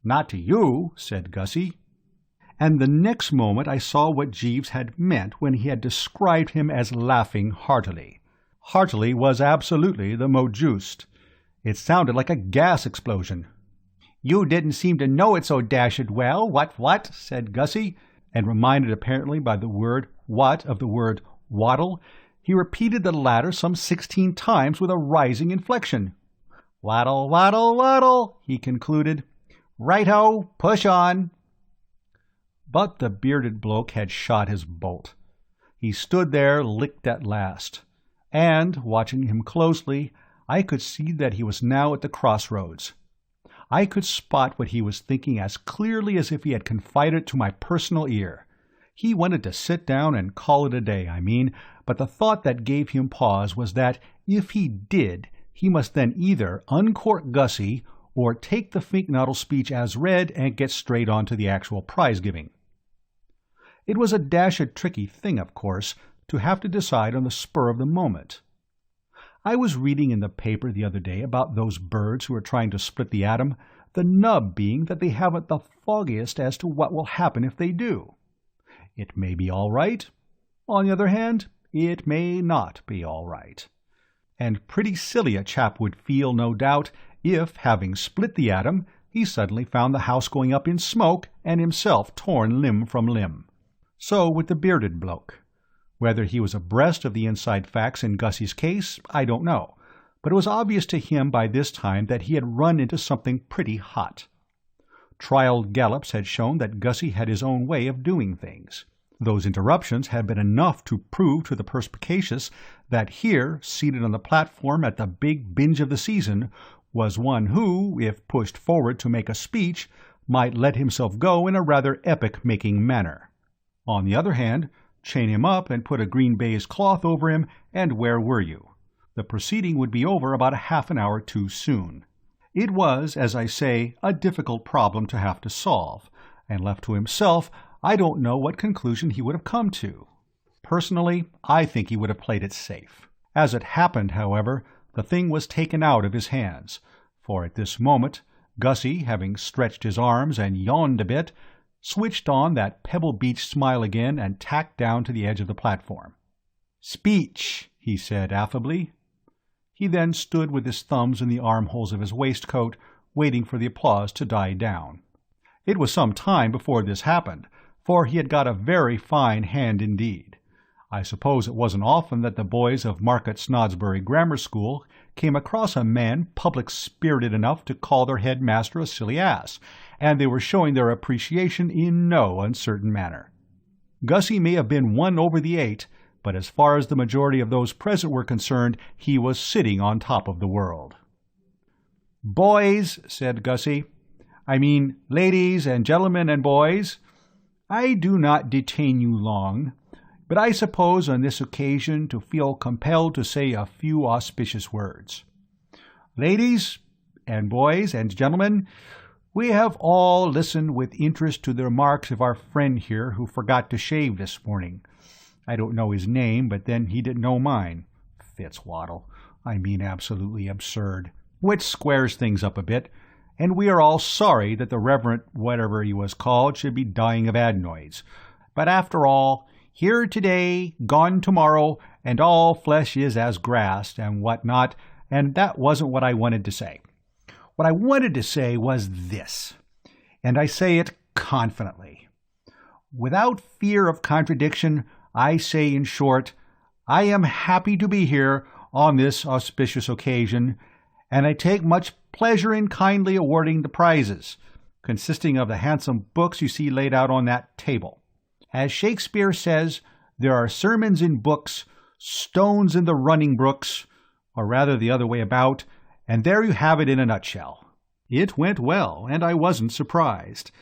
S1: "Not to you," said Gussie. And the next moment I saw what Jeeves had meant when he had described him as laughing heartily. Heartily was absolutely the mot juste. It sounded like a gas explosion. "You didn't seem to know it so dashed well, what?" said Gussie, and reminded apparently by the word what of the word waddle, he repeated the latter some 16 times with a rising inflection. "Waddle, waddle, waddle," he concluded. "Right-ho, push on." But the bearded bloke had shot his bolt. He stood there licked at last, and, watching him closely, I could see that he was now at the crossroads. I could spot what he was thinking as clearly as if he had confided it to my personal ear. He wanted to sit down and call it a day, but the thought that gave him pause was that if he did, he must then either uncork Gussie or take the Fink-Nottle speech as read and get straight on to the actual prize-giving. It was a dashed tricky thing, of course, to have to decide on the spur of the moment. I was reading in the paper the other day about those birds who are trying to split the atom, the nub being that they haven't the foggiest as to what will happen if they do. It may be all right. On the other hand, it may not be all right. And pretty silly a chap would feel, no doubt, if, having split the atom, he suddenly found the house going up in smoke and himself torn limb from limb. So with the bearded bloke. Whether he was abreast of the inside facts in Gussie's case, I don't know, but it was obvious to him by this time that he had run into something pretty hot. Trial gallops had shown that Gussie had his own way of doing things. Those interruptions had been enough to prove to the perspicacious that here, seated on the platform at the big binge of the season, was one who, if pushed forward to make a speech, might let himself go in a rather epic-making manner. On the other hand, chain him up and put a green baize cloth over him, and where were you? The proceeding would be over about a half an hour too soon. It was, as I say, a difficult problem to have to solve, and left to himself, I don't know what conclusion he would have come to. Personally, I think he would have played it safe. As it happened, however, the thing was taken out of his hands, for at this moment, Gussie, having stretched his arms and yawned a bit, switched on that Pebble Beach smile again and tacked down to the edge of the platform. "Speech," he said affably. He then stood with his thumbs in the armholes of his waistcoat, waiting for the applause to die down. It was some time before this happened, for he had got a very fine hand indeed. I suppose it wasn't often that the boys of Market Snodsbury Grammar School came across a man public-spirited enough to call their head-master a silly ass, and they were showing their appreciation in no uncertain manner. Gussie may have been 1 over the 8, but as far as the majority of those present were concerned, he was sitting on top of the world. "Boys," said Gussie, ladies and gentlemen and boys, I do not detain you long, but I suppose on this occasion to feel compelled to say a few auspicious words. Ladies and boys and gentlemen, we have all listened with interest to the remarks of our friend here who forgot to shave this morning. I don't know his name, but then he didn't know mine. Fitzwaddle. Absolutely absurd. Which squares things up a bit, and we are all sorry that the Reverend whatever he was called should be dying of adenoids. But after all, here today, gone tomorrow, and all flesh is as grass, and what not, and that wasn't what I wanted to say. What I wanted to say was this, and I say it confidently. Without fear of contradiction, I say in short, I am happy to be here on this auspicious occasion, and I take much pleasure in kindly awarding the prizes, consisting of the handsome books you see laid out on that table. As Shakespeare says, there are sermons in books, stones in the running brooks, or rather the other way about, and there you have it in a nutshell. It went well, and I wasn't surprised.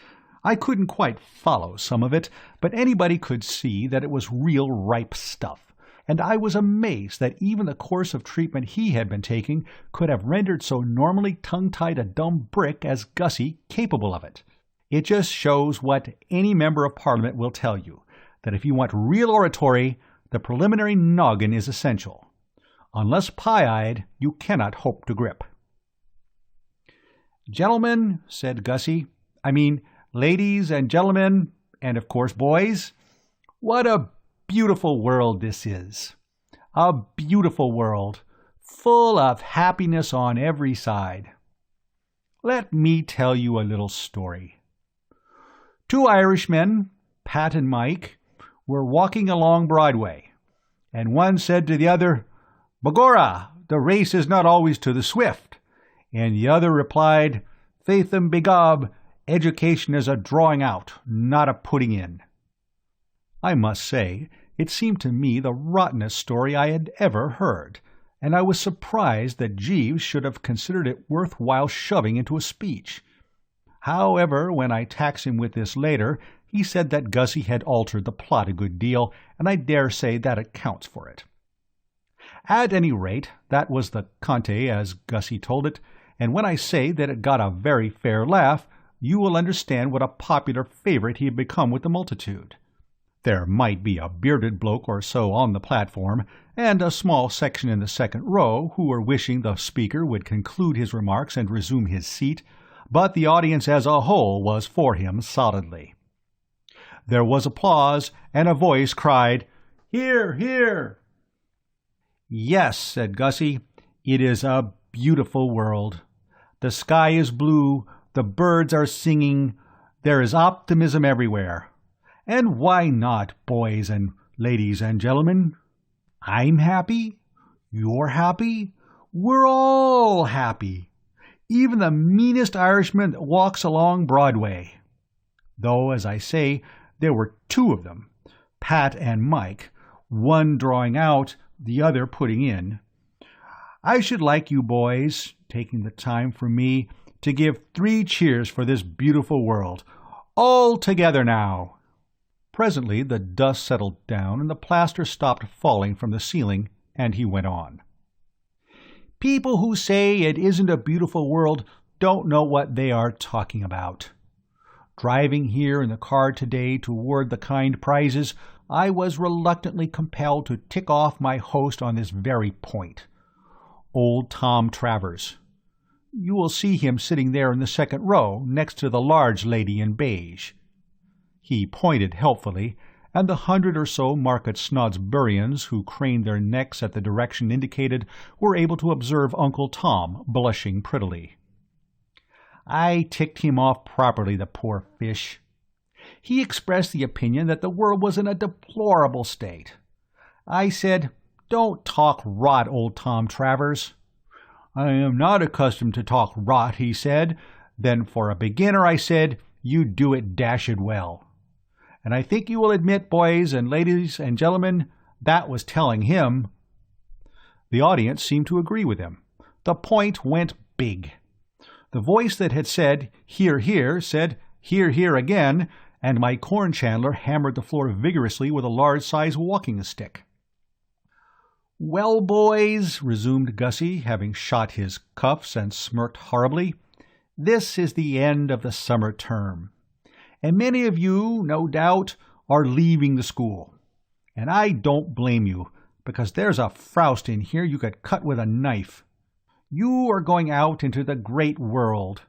S1: I couldn't quite follow some of it, but anybody could see that it was real ripe stuff, and I was amazed that even the course of treatment he had been taking could have rendered so normally tongue-tied a dumb brick as Gussie capable of it. It just shows what any member of Parliament will tell you, that if you want real oratory, the preliminary noggin is essential. Unless pie-eyed, you cannot hope to grip. "Gentlemen," said Gussie, ladies and gentlemen, and of course boys, what a beautiful world this is. A beautiful world, full of happiness on every side. Let me tell you a little story. 2 Irishmen, Pat and Mike, were walking along Broadway, and one said to the other, "Begorra, the race is not always to the swift," and the other replied, "Faith and begob, education is a drawing out, not a putting in." I must say, it seemed to me the rottenest story I had ever heard, and I was surprised that Jeeves should have considered it worth while shoving into a speech. However, when I taxed him with this later, He said that Gussie had altered the plot a good deal, and I dare say that accounts for it. At any rate, that was the Conte as Gussie told it, and when I say that it got a very fair laugh, you will understand what a popular favourite he had become with the multitude. There might be a bearded bloke or so on the platform, and a small section in the second row who were wishing the speaker would conclude his remarks and resume his seat, but the audience as a whole was for him solidly. There was applause, and a voice cried, "Hear, hear!" "Yes," said Gussie, "it is a beautiful world. The sky is blue, the birds are singing, there is optimism everywhere. And why not, boys and ladies and gentlemen? I'm happy, you're happy, we're all happy. Even the meanest Irishman that walks along Broadway. Though, as I say, there were two of them, Pat and Mike, one drawing out, the other putting in. I should like you boys, taking the time from me, to give 3 cheers for this beautiful world. All together now." Presently the dust settled down and the plaster stopped falling from the ceiling, and he went on. "People who say it isn't a beautiful world don't know what they are talking about. Driving here in the car today toward the kind prizes, I was reluctantly compelled to tick off my host on this very point. Old Tom Travers. You will see him sitting there in the second row, next to the large lady in beige." He pointed helpfully, and the 100 or so Market Snodsburians who craned their necks at the direction indicated were able to observe Uncle Tom blushing prettily. I ticked him off properly, the poor fish. He expressed the opinion that the world was in a deplorable state. I said, "Don't talk rot, old Tom Travers." "I am not accustomed to talk rot," he said. Then for a beginner, I said, "You do it dashed well." And I think you will admit, boys and ladies and gentlemen, that was telling him. The audience seemed to agree with him. The point went big. The voice that had said, "Hear, hear," said, "Hear, hear" again, and my corn chandler hammered the floor vigorously with a large-sized walking stick. "Well, boys," resumed Gussie, having shot his cuffs and smirked horribly, "this is the end of the summer term. And many of you, no doubt, are leaving the school. And I don't blame you, because there's a frowst in here you could cut with a knife. You are going out into the great world.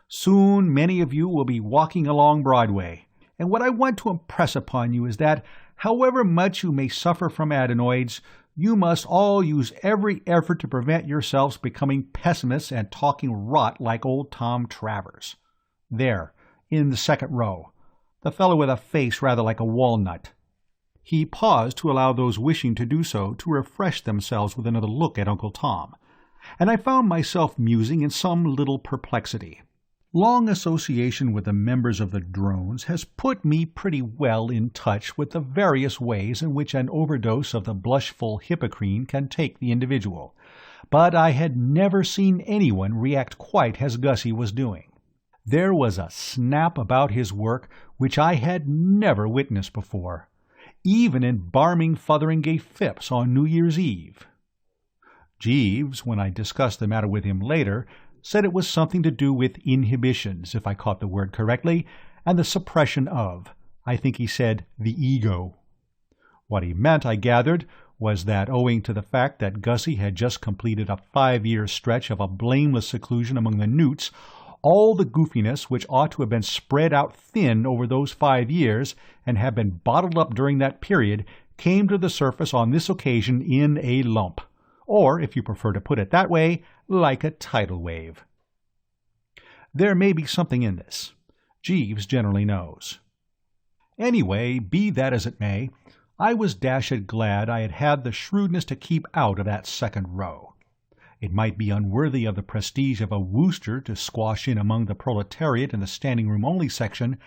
S1: Soon many of you will be walking along Broadway. And what I want to impress upon you is that, however much you may suffer from adenoids, you must all use every effort to prevent yourselves becoming pessimists and talking rot like old Tom Travers. There, in the second row, the fellow with a face rather like a walnut." He paused to allow those wishing to do so to refresh themselves with another look at Uncle Tom, and I found myself musing in some little perplexity. Long association with the members of the drones has put me pretty well in touch with the various ways in which an overdose of the blushful hippocrene can take the individual, but I had never seen anyone react quite as Gussie was doing. There was a snap about his work which I had never witnessed before, even in Barming Fotheringay Phipps on New Year's Eve. Jeeves, when I discussed the matter with him later, said it was something to do with inhibitions, if I caught the word correctly, and the suppression of, I think he said, the ego. What he meant, I gathered, was that owing to the fact that Gussie had just completed a 5-year stretch of a blameless seclusion among the newts, all the goofiness which ought to have been spread out thin over those 5 years and have been bottled up during that period came to the surface on this occasion in a lump, or, if you prefer to put it that way, like a tidal wave. There may be something in this. Jeeves generally knows. Anyway, be that as it may, I was dashed glad I had had the shrewdness to keep out of that second row. It might be unworthy of the prestige of a Wooster to squash in among the proletariat in the standing-room-only section,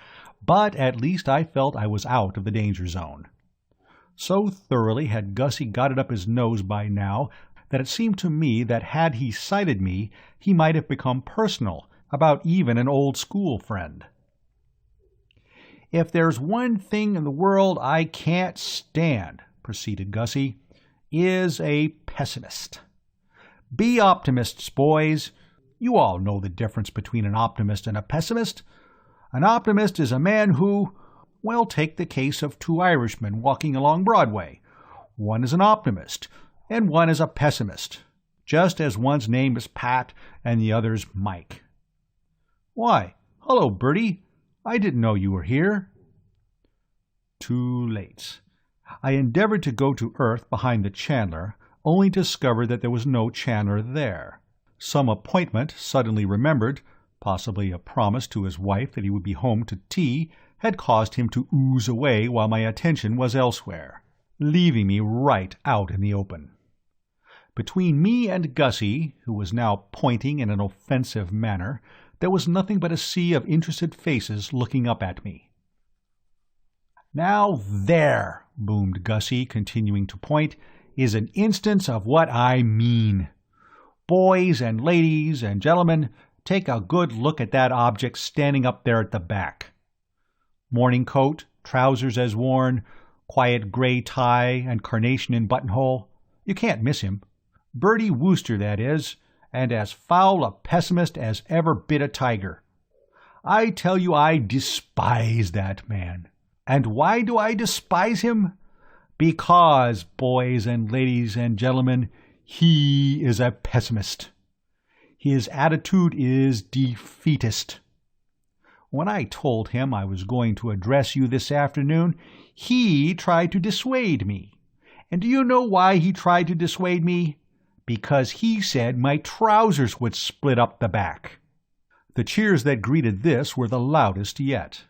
S1: but at least I felt I was out of the danger zone. So thoroughly had Gussie got it up his nose by now that it seemed to me that had he sighted me, he might have become personal about even an old school friend. "If there's one thing in the world I can't stand," proceeded Gussie, "is a pessimist. Be optimists, boys. You all know the difference between an optimist and a pessimist. An optimist is a man who— well, take the case of two Irishmen walking along Broadway. One is an optimist, and one is a pessimist, just as one's name is Pat and the other's Mike. Why, hello, Bertie. I didn't know you were here." Too late. I endeavored to go to earth behind the chandler, only to discover that there was no chandler there. Some appointment, suddenly remembered, possibly a promise to his wife that he would be home to tea, had caused him to ooze away while my attention was elsewhere, leaving me right out in the open. Between me and Gussie, who was now pointing in an offensive manner, there was nothing but a sea of interested faces looking up at me. "Now there," boomed Gussie, continuing to point, "is an instance of what I mean. Boys and ladies and gentlemen, take a good look at that object standing up there at the back. Morning coat, trousers as worn, quiet grey tie and carnation in buttonhole. You can't miss him. Bertie Wooster, that is, and as foul a pessimist as ever bit a tiger. I tell you I despise that man. And why do I despise him? Because, boys and ladies and gentlemen, he is a pessimist. His attitude is defeatist. When I told him I was going to address you this afternoon, he tried to dissuade me. And do you know why he tried to dissuade me? Because he said my trousers would split up the back." The cheers that greeted this were the loudest yet.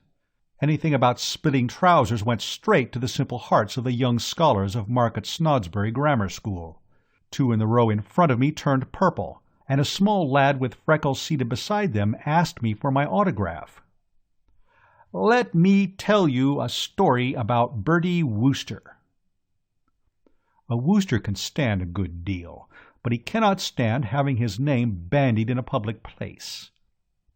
S1: Anything about splitting trousers went straight to the simple hearts of the young scholars of Market Snodsbury Grammar School. Two in the row in front of me turned purple, and a small lad with freckles seated beside them asked me for my autograph. "Let me tell you a story about Bertie Wooster." A Wooster can stand a good deal, but he cannot stand having his name bandied in a public place.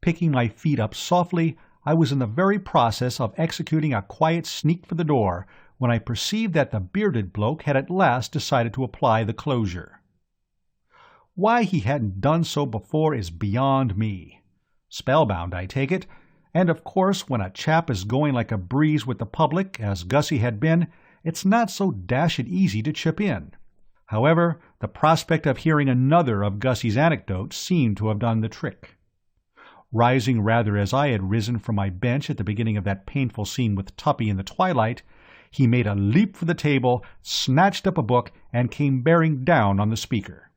S1: Picking my feet up softly, I was in the very process of executing a quiet sneak for the door when I perceived that the bearded bloke had at last decided to apply the closure. Why he hadn't done so before is beyond me. Spellbound, I take it, and of course when a chap is going like a breeze with the public, as Gussie had been, it's not so dashed easy to chip in. However, the prospect of hearing another of Gussie's anecdotes seemed to have done the trick. Rising rather as I had risen from my bench at the beginning of that painful scene with Tuppy in the twilight, he made a leap for the table, snatched up a book, and came bearing down on the speaker.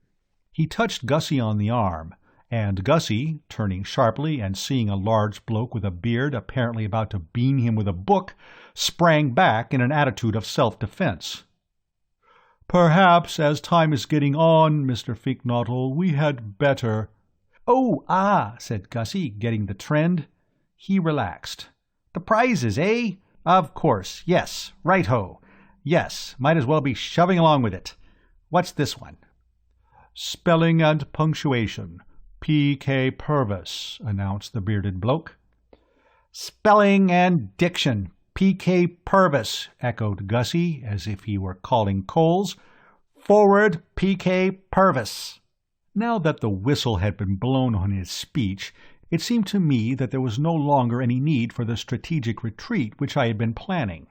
S1: He touched Gussie on the arm, and Gussie, turning sharply and seeing a large bloke with a beard apparently about to beam him with a book, sprang back in an attitude of self-defense. "Perhaps, as time is getting on, Mr. Fink-Nottle, we had better—" "Oh, said Gussie, getting the trend. He relaxed. "The prizes, eh? Of course, yes, right-ho. Yes, might as well be shoving along with it. What's this one?" "Spelling and punctuation. P.K. Purvis," announced the bearded bloke. "Spelling and diction. P.K. Purvis," echoed Gussie, as if he were calling coals. "Forward, P.K. Purvis." Now that the whistle had been blown on his speech, it seemed to me that there was no longer any need for the strategic retreat which I had been planning.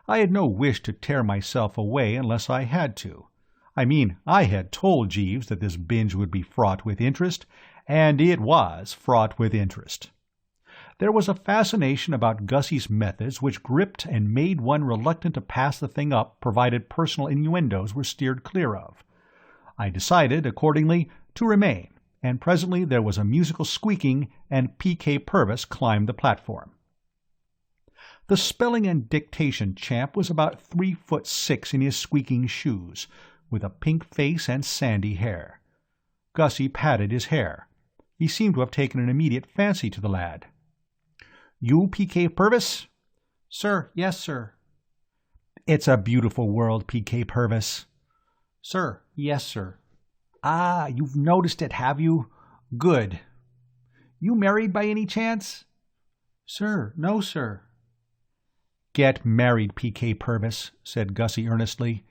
S1: I had no wish to tear myself away unless I had to. I mean, I had told Jeeves that this binge would be fraught with interest, and it was fraught with interest. There was a fascination about Gussie's methods which gripped and made one reluctant to pass the thing up provided personal innuendos were steered clear of. I decided, accordingly, to remain, and presently there was a musical squeaking, and P.K. Purvis climbed the platform. The spelling and dictation champ was about 3'6" in his squeaking shoes, with a pink face and sandy hair. Gussie patted his hair. He seemed to have taken an immediate fancy to the lad. "You P.K. Purvis?" "Sir, yes, sir." "It's a beautiful world, P.K. Purvis." "Sir, yes, sir." "Ah, you've noticed it, have you? Good. You married by any chance?" "Sir, no, sir."
S2: "Get married, P.K. Purvis," said Gussie earnestly.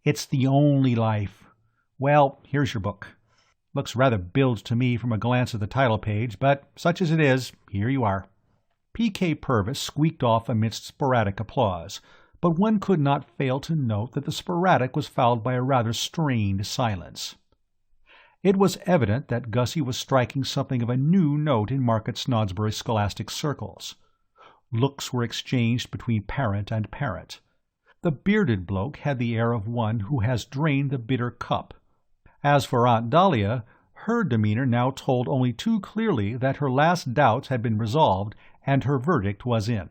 S2: "It's the only life. Well, here's your book. Looks rather bilged to me from a glance at the title page, but such as it is, here you are." P.K. Purvis squeaked off amidst sporadic applause, but one could not fail to note that the sporadic was followed by a rather strained silence. It was evident that Gussie was striking something of a new note in Market Snodsbury scholastic circles. Looks were exchanged between parent and parent. The bearded bloke had the air of one who has drained the bitter cup. As for Aunt Dahlia, her demeanour now told only too clearly that her last doubts had been resolved and her verdict was in.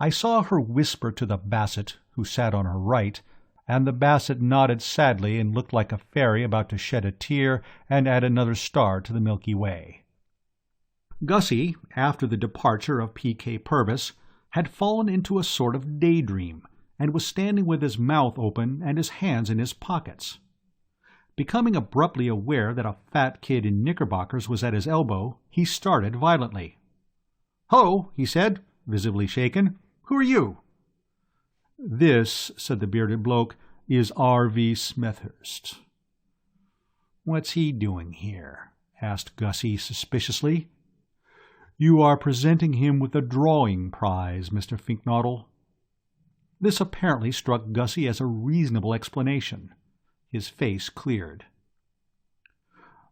S2: I saw her whisper to the Basset, who sat on her right, and the Basset nodded sadly and looked like a fairy about to shed a tear and add another star to the Milky Way. Gussie, after the departure of P.K. Purvis, had fallen into a sort of daydream, and was standing with his mouth open and his hands in his pockets. Becoming abruptly aware that a fat kid in knickerbockers was at his elbow, he started violently. "Ho," he said, visibly shaken. "Who are you?" "This," said the bearded bloke, "is R.V. Smethurst." "What's he doing here?" asked Gussie suspiciously. "You are presenting him with a drawing prize, Mr. Fink-Nottle." This apparently struck Gussie as a reasonable explanation. His face cleared.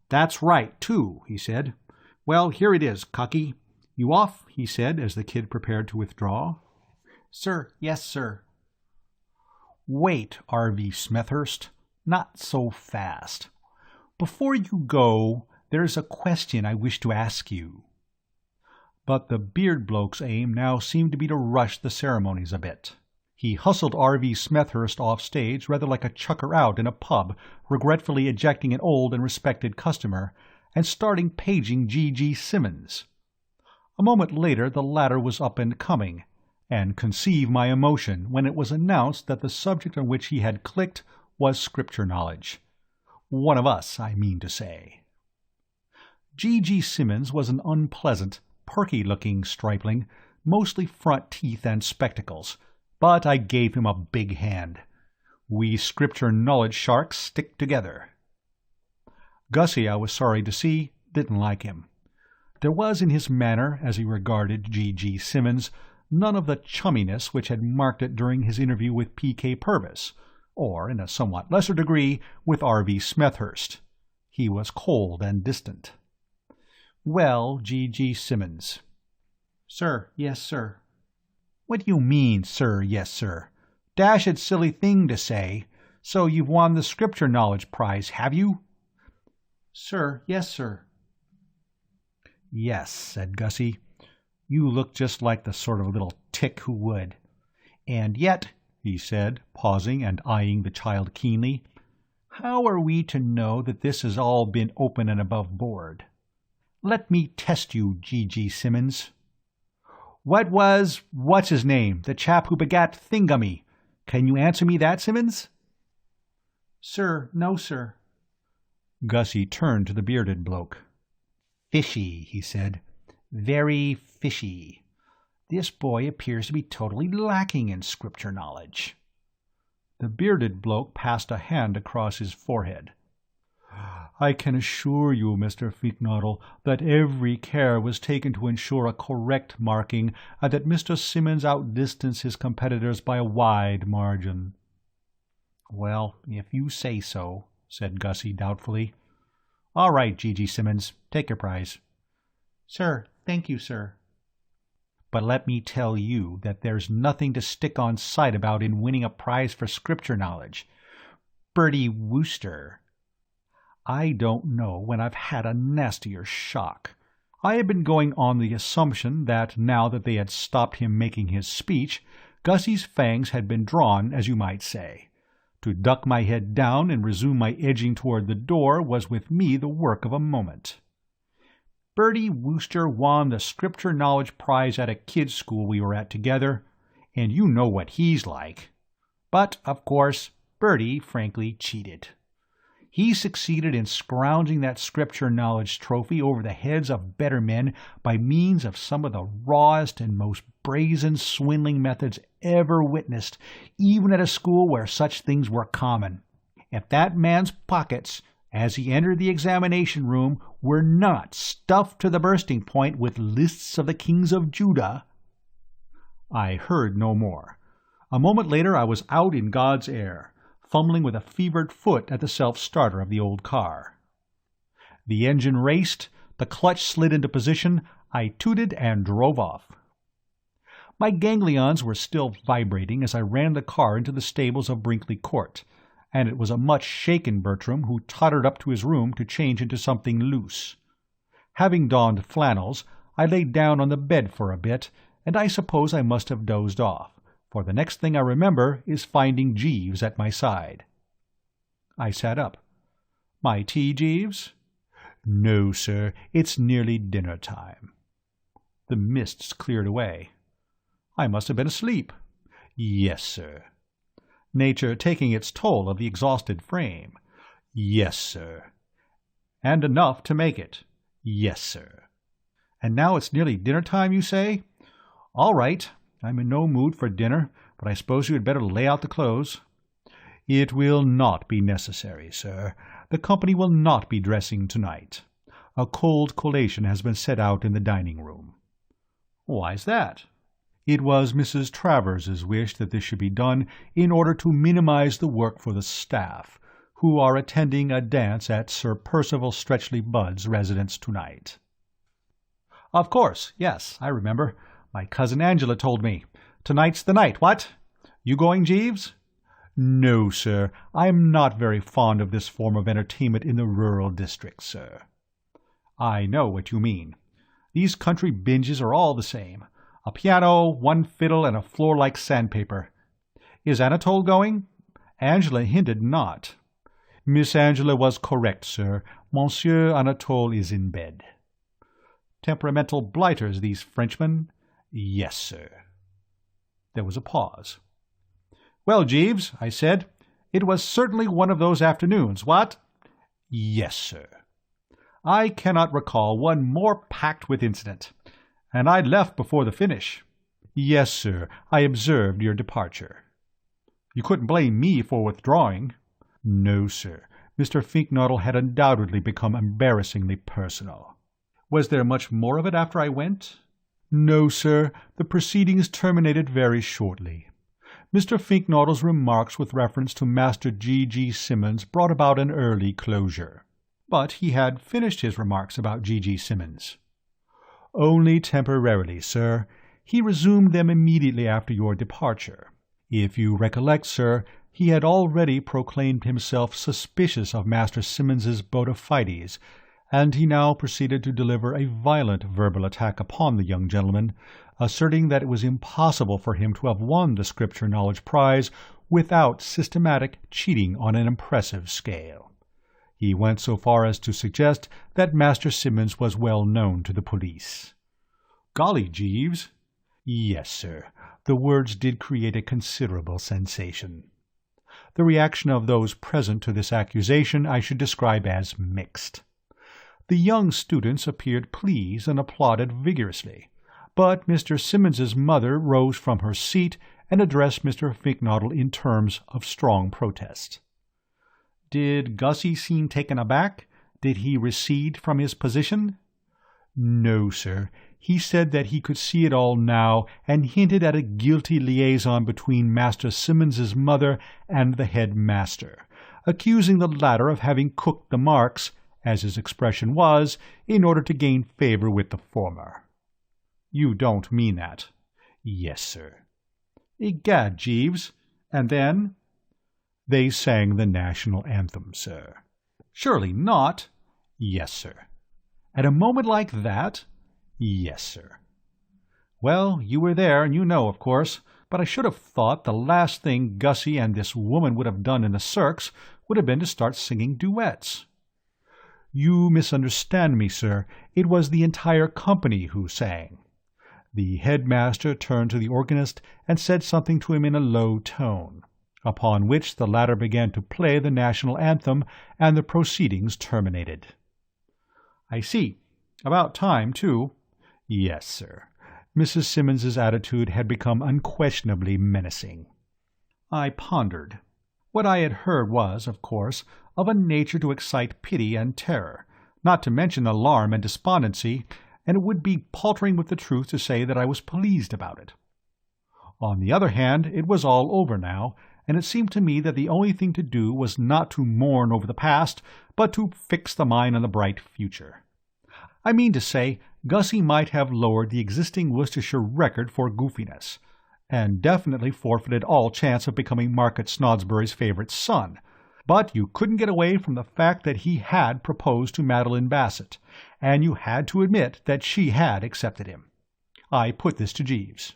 S2: "That's right, too," he said. "Well, here it is, Cocky. You off?" he said, as the kid prepared to withdraw. "Sir, yes, sir." "Wait, R.V. Smethurst. Not so fast. Before you go, there's a question I wish to ask you." But the beard bloke's aim now seemed to be to rush the ceremonies a bit. He hustled R.V. Smethurst off stage rather like a chucker out in a pub, regretfully ejecting an old and respected customer, and starting paging G.G. Simmons. A moment later the latter was up and coming, and conceive my emotion when it was announced that the subject on which he had clicked was Scripture knowledge. One of us, I mean to say. G.G. Simmons was an unpleasant, perky-looking stripling, mostly front teeth and spectacles, but I gave him a big hand. We Scripture knowledge sharks stick together. Gussie, I was sorry to see, didn't like him. There was in his manner, as he regarded G.G. Simmons, none of the chumminess which had marked it during his interview with P.K. Purvis, or, in a somewhat lesser degree, with R.V. Smethurst. He was cold and distant. "Well, G.G. Simmons." "Sir, yes, sir." "What do you mean, sir, yes, sir? Dashed silly thing to say. So you've won the Scripture knowledge prize, have you?" "Sir, yes, sir." "Yes," said Gussie. "You look just like the sort of little tick who would. And yet," he said, pausing and eyeing the child keenly, "how are we to know that this has all been open and above board? Let me test you, G.G. Simmons. What's his name, the chap who begat Thingummy? Can you answer me that, Simmons?" "Sir, no, sir." Gussie turned to the bearded bloke. "Fishy," he said. "Very fishy. This boy appears to be totally lacking in Scripture knowledge." The bearded bloke passed a hand across his forehead. "I can assure you, Mr. Fink-Nottle, that every care was taken to ensure a correct marking, and that Mr. Simmons outdistanced his competitors by a wide margin." "Well, if you say so," said Gussie doubtfully. "All right, G.G. Simmons, take your prize." "Sir, thank you, sir." "But let me tell you that there's nothing to stick on sight about in winning a prize for Scripture knowledge. Bertie Wooster. I don't know when I've had a nastier shock. I had been going on the assumption that, now that they had stopped him making his speech, Gussie's fangs had been drawn, as you might say. To duck my head down and resume my edging toward the door was with me the work of a moment. Bertie Wooster won the Scripture knowledge prize at a kids' school we were at together, and you know what he's like. But, of course, Bertie frankly cheated. He succeeded in scrounging that Scripture knowledge trophy over the heads of better men by means of some of the rawest and most brazen swindling methods ever witnessed, even at a school where such things were common. If that man's pockets, as he entered the examination room, were not stuffed to the bursting point with lists of the kings of Judah— I heard no more. A moment later I was out in God's air, fumbling with a fevered foot at the self-starter of the old car. The engine raced, the clutch slid into position, I tooted and drove off. My ganglions were still vibrating as I ran the car into the stables of Brinkley Court, and it was a much shaken Bertram who tottered up to his room to change into something loose. Having donned flannels, I laid down on the bed for a bit, and I suppose I must have dozed off, for the next thing I remember is finding Jeeves at my side. I sat up. "My tea, Jeeves?" "No, sir. It's nearly dinner time." The mists cleared away. "I must have been asleep." "Yes, sir." "Nature taking its toll of the exhausted frame." "Yes, sir." "And enough to make it." "Yes, sir." "And now it's nearly dinner time, you say? All right. I'm in no mood for dinner, but I suppose you had better lay out the clothes." "It will not be necessary, sir. The company will not be dressing tonight. A cold collation has been set out in the dining-room." "Why's that?" "It was Mrs. Travers's wish that this should be done in order to minimize the work for the staff, who are attending a dance at Sir Percival Stretchley Budd's residence tonight." "Of course, yes, I remember. My cousin Angela told me. Tonight's the night, what? You going, Jeeves?" "No, sir. I'm not very fond of this form of entertainment in the rural districts, sir." "I know what you mean. These country binges are all the same. A piano, one fiddle, and a floor like sandpaper. Is Anatole going?" "Angela hinted not." "Miss Angela was correct, sir. Monsieur Anatole is in bed." "Temperamental blighters, these Frenchmen." "Yes, sir." There was a pause. "Well, Jeeves," I said, "it was certainly one of those afternoons, what?" "Yes, sir." "I cannot recall one more packed with incident. And I left before the finish." "Yes, sir. I observed your departure." "You couldn't blame me for withdrawing." "No, sir. Mr. Fink-Nottle had undoubtedly become embarrassingly personal." "Was there much more of it after I went?" "No, sir. The proceedings terminated very shortly. Mr. Fink-Nottle's remarks with reference to Master G. Simmons brought about an early closure." "But he had finished his remarks about G. Simmons." "Only temporarily, sir. He resumed them immediately after your departure. If you recollect, sir, he had already proclaimed himself suspicious of Master Simmons's bona fides, and he now proceeded to deliver a violent verbal attack upon the young gentleman, asserting that it was impossible for him to have won the Scripture knowledge prize without systematic cheating on an impressive scale. He went so far as to suggest that Master Simmons was well known to the police." "Golly, Jeeves." "Yes, sir. The words did create a considerable sensation. The reaction of those present to this accusation I should describe as mixed. The young students appeared pleased and applauded vigorously, but Mr. Simmons's mother rose from her seat and addressed Mr. Fink-Nottle in terms of strong protest. "Did Gussie seem taken aback? Did he recede from his position?" "No, sir. He said that he could see it all now, and hinted at a guilty liaison between Master Simmons's mother and the head master, accusing the latter of having cooked the marks, as his expression was, in order to gain favour with the former." "You don't mean that?" "Yes, sir." "Egad, Jeeves. And then?" "They sang the national anthem, sir." "Surely not." "Yes, sir." "At a moment like that?" "Yes, sir." "Well, you were there, and you know, of course, but I should have thought the last thing Gussie and this woman would have done in the circus would have been to start singing duets." "You misunderstand me, sir. It was the entire company who sang. The headmaster turned to the organist and said something to him in a low tone. upon which the latter began to play the national anthem, and the proceedings terminated. "I see. About time, too." "Yes, sir." Mrs. Simmons's attitude had become unquestionably menacing. I pondered. What I had heard was, of course, of a nature to excite pity and terror, not to mention alarm and despondency, and it would be paltering with the truth to say that I was pleased about it. On the other hand, it was all over now, and it seemed to me that the only thing to do was not to mourn over the past, but to fix the mind on the bright future. I mean to say, Gussie might have lowered the existing Worcestershire record for goofiness, and definitely forfeited all chance of becoming Market Snodsbury's favourite son, but you couldn't get away from the fact that he had proposed to Madeleine Basset, and you had to admit that she had accepted him. I put this to Jeeves.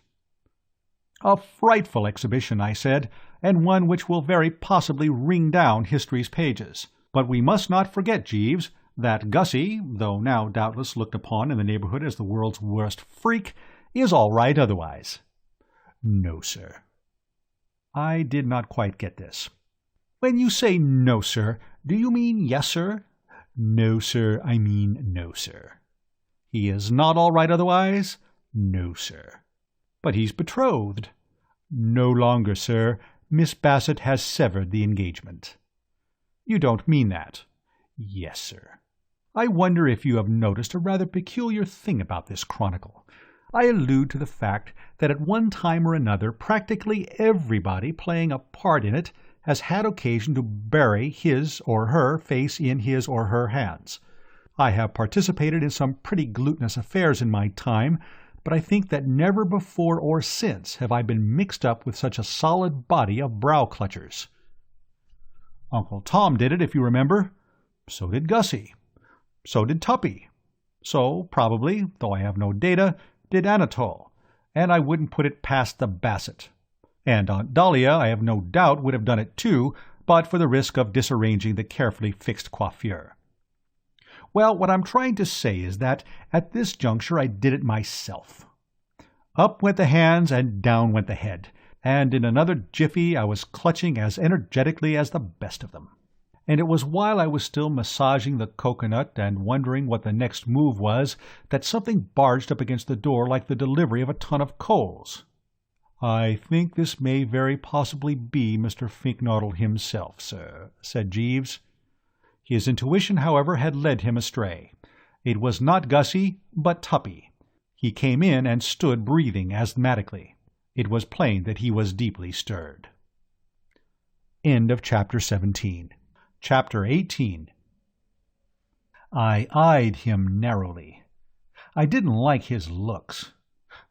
S2: "A frightful exhibition," I said, "and one which will very possibly ring down history's pages. But we must not forget, Jeeves, that Gussie, though now doubtless looked upon in the neighbourhood as the world's worst freak, is all right otherwise." "No, sir." I did not quite get this. "When you say no, sir, do you mean yes, sir?" "No, sir, I mean no, sir." "He is not all right otherwise?" "No, sir." "But he's betrothed." "No longer, sir. Miss Basset has severed the engagement." "You don't mean that?" "Yes, sir." I wonder if you have noticed a rather peculiar thing about this chronicle. I allude to the fact that at one time or another practically everybody playing a part in it has had occasion to bury his or her face in his or her hands. I have participated in some pretty glutinous affairs in my time, but I think that never before or since have I been mixed up with such a solid body of brow-clutchers. Uncle Tom did it, if you remember. So did Gussie. So did Tuppy. So, probably, though I have no data, did Anatole, and I wouldn't put it past the Basset. And Aunt Dahlia, I have no doubt, would have done it too, but for the risk of disarranging the carefully fixed coiffure. Well, what I'm trying to say is that at this juncture I did it myself. Up went the hands and down went the head, and in another jiffy I was clutching as energetically as the best of them. And it was while I was still massaging the coconut and wondering what the next move was that something barged up against the door like the delivery of a ton of coals. "I think this may very possibly be Mr. Fink-Nottle himself, sir," said Jeeves. His intuition, however, had led him astray. It was not Gussie, but Tuppy. He came in and stood breathing asthmatically. It was plain that he was deeply stirred. End of Chapter 17. Chapter 18. I eyed him narrowly. I didn't like his looks.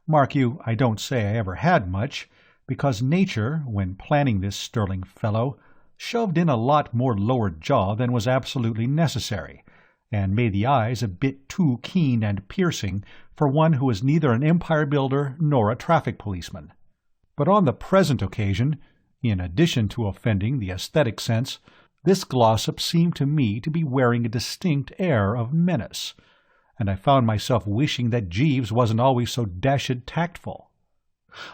S2: Mark you, I don't say I ever had much, because nature, when planning this sterling fellow, shoved in a lot more lower jaw than was absolutely necessary, and made the eyes a bit too keen and piercing for one who was neither an empire builder nor a traffic policeman. But on the present occasion, in addition to offending the aesthetic sense, this Glossop seemed to me to be wearing a distinct air of menace, and I found myself wishing that Jeeves wasn't always so dashed tactful.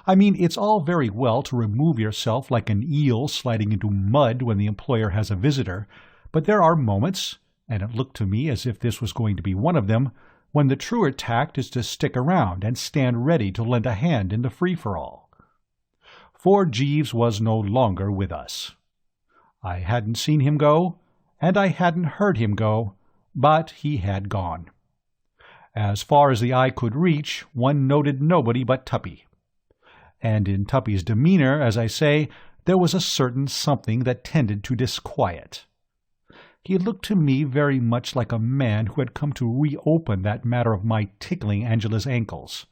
S2: I mean, it's all very well to remove yourself like an eel sliding into mud when the employer has a visitor, but there are moments, and it looked to me as if this was going to be one of them, when the truer tact is to stick around and stand ready to lend a hand in the free-for-all. For Jeeves was no longer with us. I hadn't seen him go, and I hadn't heard him go, but he had gone. As far as the eye could reach, one noted nobody but Tuppy. And in Tuppy's demeanour, as I say, there was a certain something that tended to disquiet. He looked to me very much like a man who had come to reopen that matter of my tickling Angela's ankles.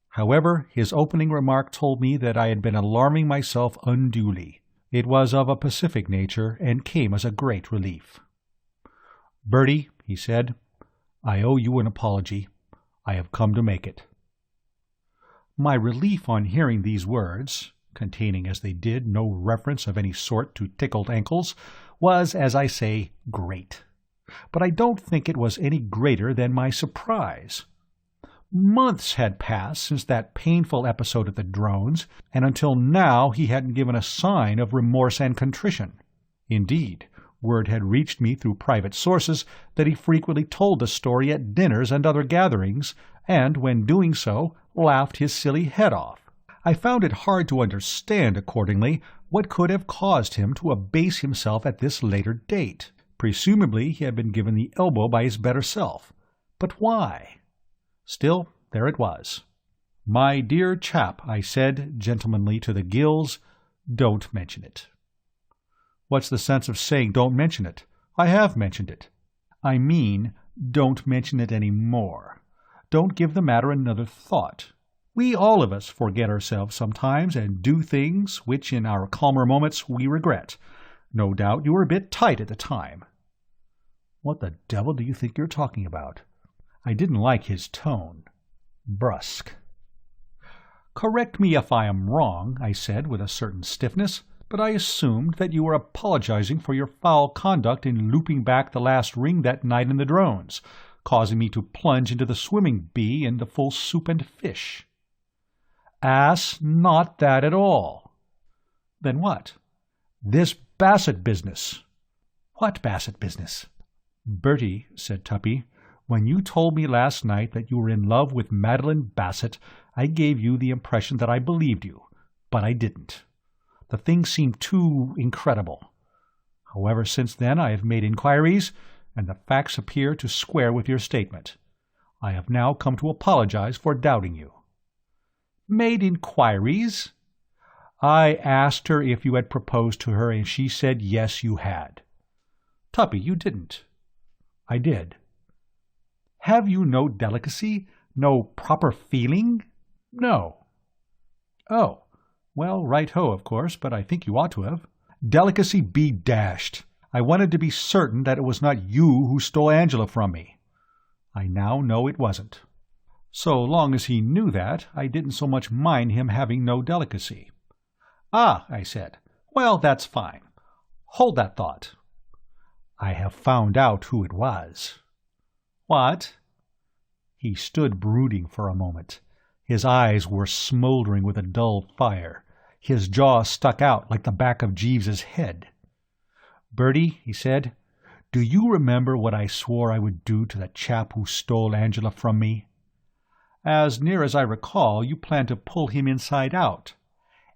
S2: However, his opening remark told me that I had been alarming myself unduly. It was of a pacific nature, and came as a great relief. "Bertie," he said, "I owe you an apology. I have come to make it." My relief on hearing these words, containing as they did no reference of any sort to tickled ankles, was, as I say, great. But I don't think it was any greater than my surprise. Months had passed since that painful episode at the Drones, and until now he hadn't given a sign of remorse and contrition. Indeed, word had reached me through private sources that he frequently told the story at dinners and other gatherings, and when doing so, laughed his silly head off. I found it hard to understand, accordingly, what could have caused him to abase himself at this later date. Presumably he had been given the elbow by his better self. But why? Still, there it was. "My dear chap," I said, gentlemanly to the gills, "don't mention it." "What's the sense of saying don't mention it? I have mentioned it." "I mean, don't mention it any more. Don't give the matter another thought. We all of us forget ourselves sometimes and do things which in our calmer moments we regret. No doubt you were a bit tight at the time." "What the devil do you think you're talking about?" I didn't like his tone. Brusque. "Correct me if I am wrong," I said with a certain stiffness, "but I assumed that you were apologizing for your foul conduct in looping back the last ring that night in the Drones, causing me to plunge into the swimming bee in the full soup and fish." "Ass, not that at all." "Then what?" "This Basset business." "What Basset business?" "Bertie," said Tuppy, "when you told me last night that you were in love with Madeleine Basset, I gave you the impression that I believed you, but I didn't. The thing seemed too incredible. However, since then I have made inquiries, and the facts appear to square with your statement. I have now come to apologize for doubting you." "Made inquiries?" "I asked her if you had proposed to her, and she said yes, you had." "Tuppy, you didn't." "I did." "Have you no delicacy, no proper feeling?" "No." "Oh. Well, right-ho, of course, but I think you ought to have." "Delicacy be dashed! I wanted to be certain that it was not you who stole Angela from me. I now know it wasn't." So long as he knew that, I didn't so much mind him having no delicacy. "Ah," I said. "Well, that's fine. Hold that thought. I have found out who it was." "What?" He stood brooding for a moment. His eyes were smouldering with a dull fire. His jaw stuck out like the back of Jeeves's head. "Bertie," he said, "do you remember what I swore I would do to the chap who stole Angela from me?" "As near as I recall, you plan to pull him inside out."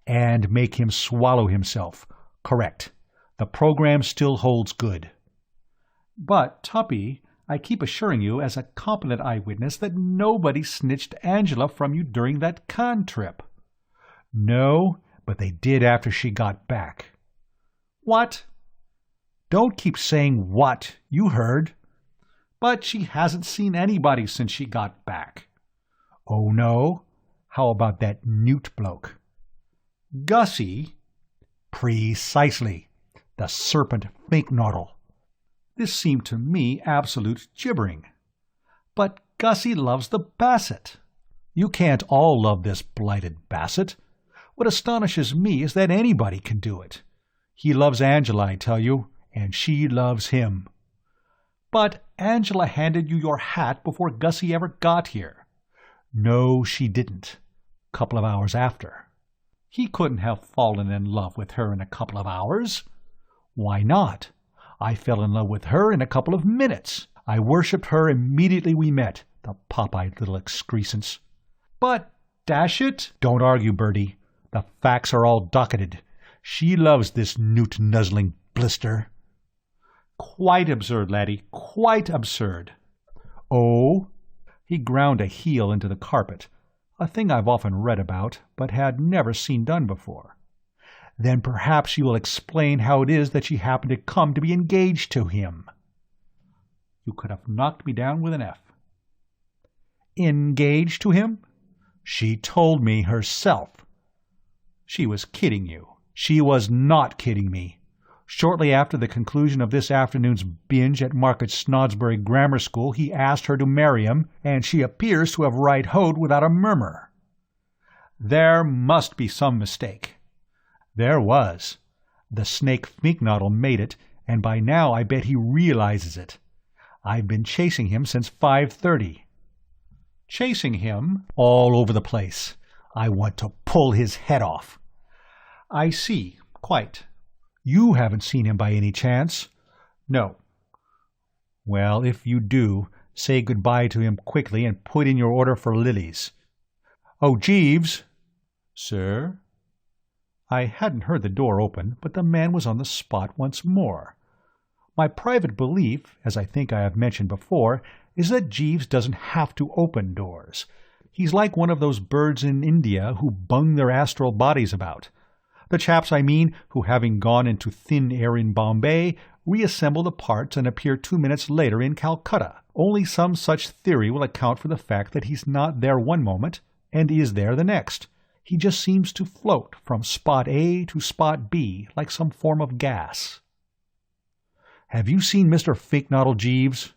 S2: "And make him swallow himself. Correct. The program still holds good." "But, Tuppy, I keep assuring you as a competent eyewitness that nobody snitched Angela from you during that con trip." "No, but they did after she got back." "What?" "Don't keep saying what. You heard." "But she hasn't seen anybody since she got back." "Oh, no? How about that newt bloke?" "Gussie?" "Precisely. The serpent Fink-Nottle." This seemed to me absolute gibbering. "But Gussie loves the Basset." "You can't all love this blighted Basset. What astonishes me is that anybody can do it. He loves Angela, I tell you, and she loves him." "But Angela handed you your hat before Gussie ever got here." "No, she didn't. Couple of hours after." "He couldn't have fallen in love with her in a couple of hours." "Why not? I fell in love with her in a couple of minutes. I worshipped her immediately we met, the pop-eyed little excrescence." "But, dash it—" "Don't argue, Bertie. The facts are all docketed. She loves this newt-nuzzling blister." "Quite absurd, laddie, quite absurd." "Oh?" He ground a heel into the carpet, a thing I've often read about, but had never seen done before. "Then perhaps you will explain how it is that she happened to come to be engaged to him." You could have knocked me down with an F. "Engaged to him?" "She told me herself." "She was kidding you." "She was not kidding me. Shortly after the conclusion of this afternoon's binge at Market Snodsbury Grammar School he asked her to marry him, and she appears to have right-hoed without a murmur." "There must be some mistake." "There was. The snake Fink-Nottle made it, and by now I bet he realizes it. I've been chasing him since 5:30. chasing him all over the place. I want to pull his head off." "I see, quite. You haven't seen him by any chance?" "No." "Well, if you do, say good-bye to him quickly and put in your order for lilies. Oh, Jeeves!" "Sir?" I hadn't heard the door open, but the man was on the spot once more. My private belief, as I think I have mentioned before, is that Jeeves doesn't have to open doors. He's like one of those birds in India who bung their astral bodies about. The chaps, I mean, who, having gone into thin air in Bombay, reassemble the parts and appear 2 minutes later in Calcutta. Only some such theory will account for the fact that he's not there one moment and is there the next. He just seems to float from spot A to spot B like some form of gas. "Have you seen Mr. Fink-Nottle, Jeeves?"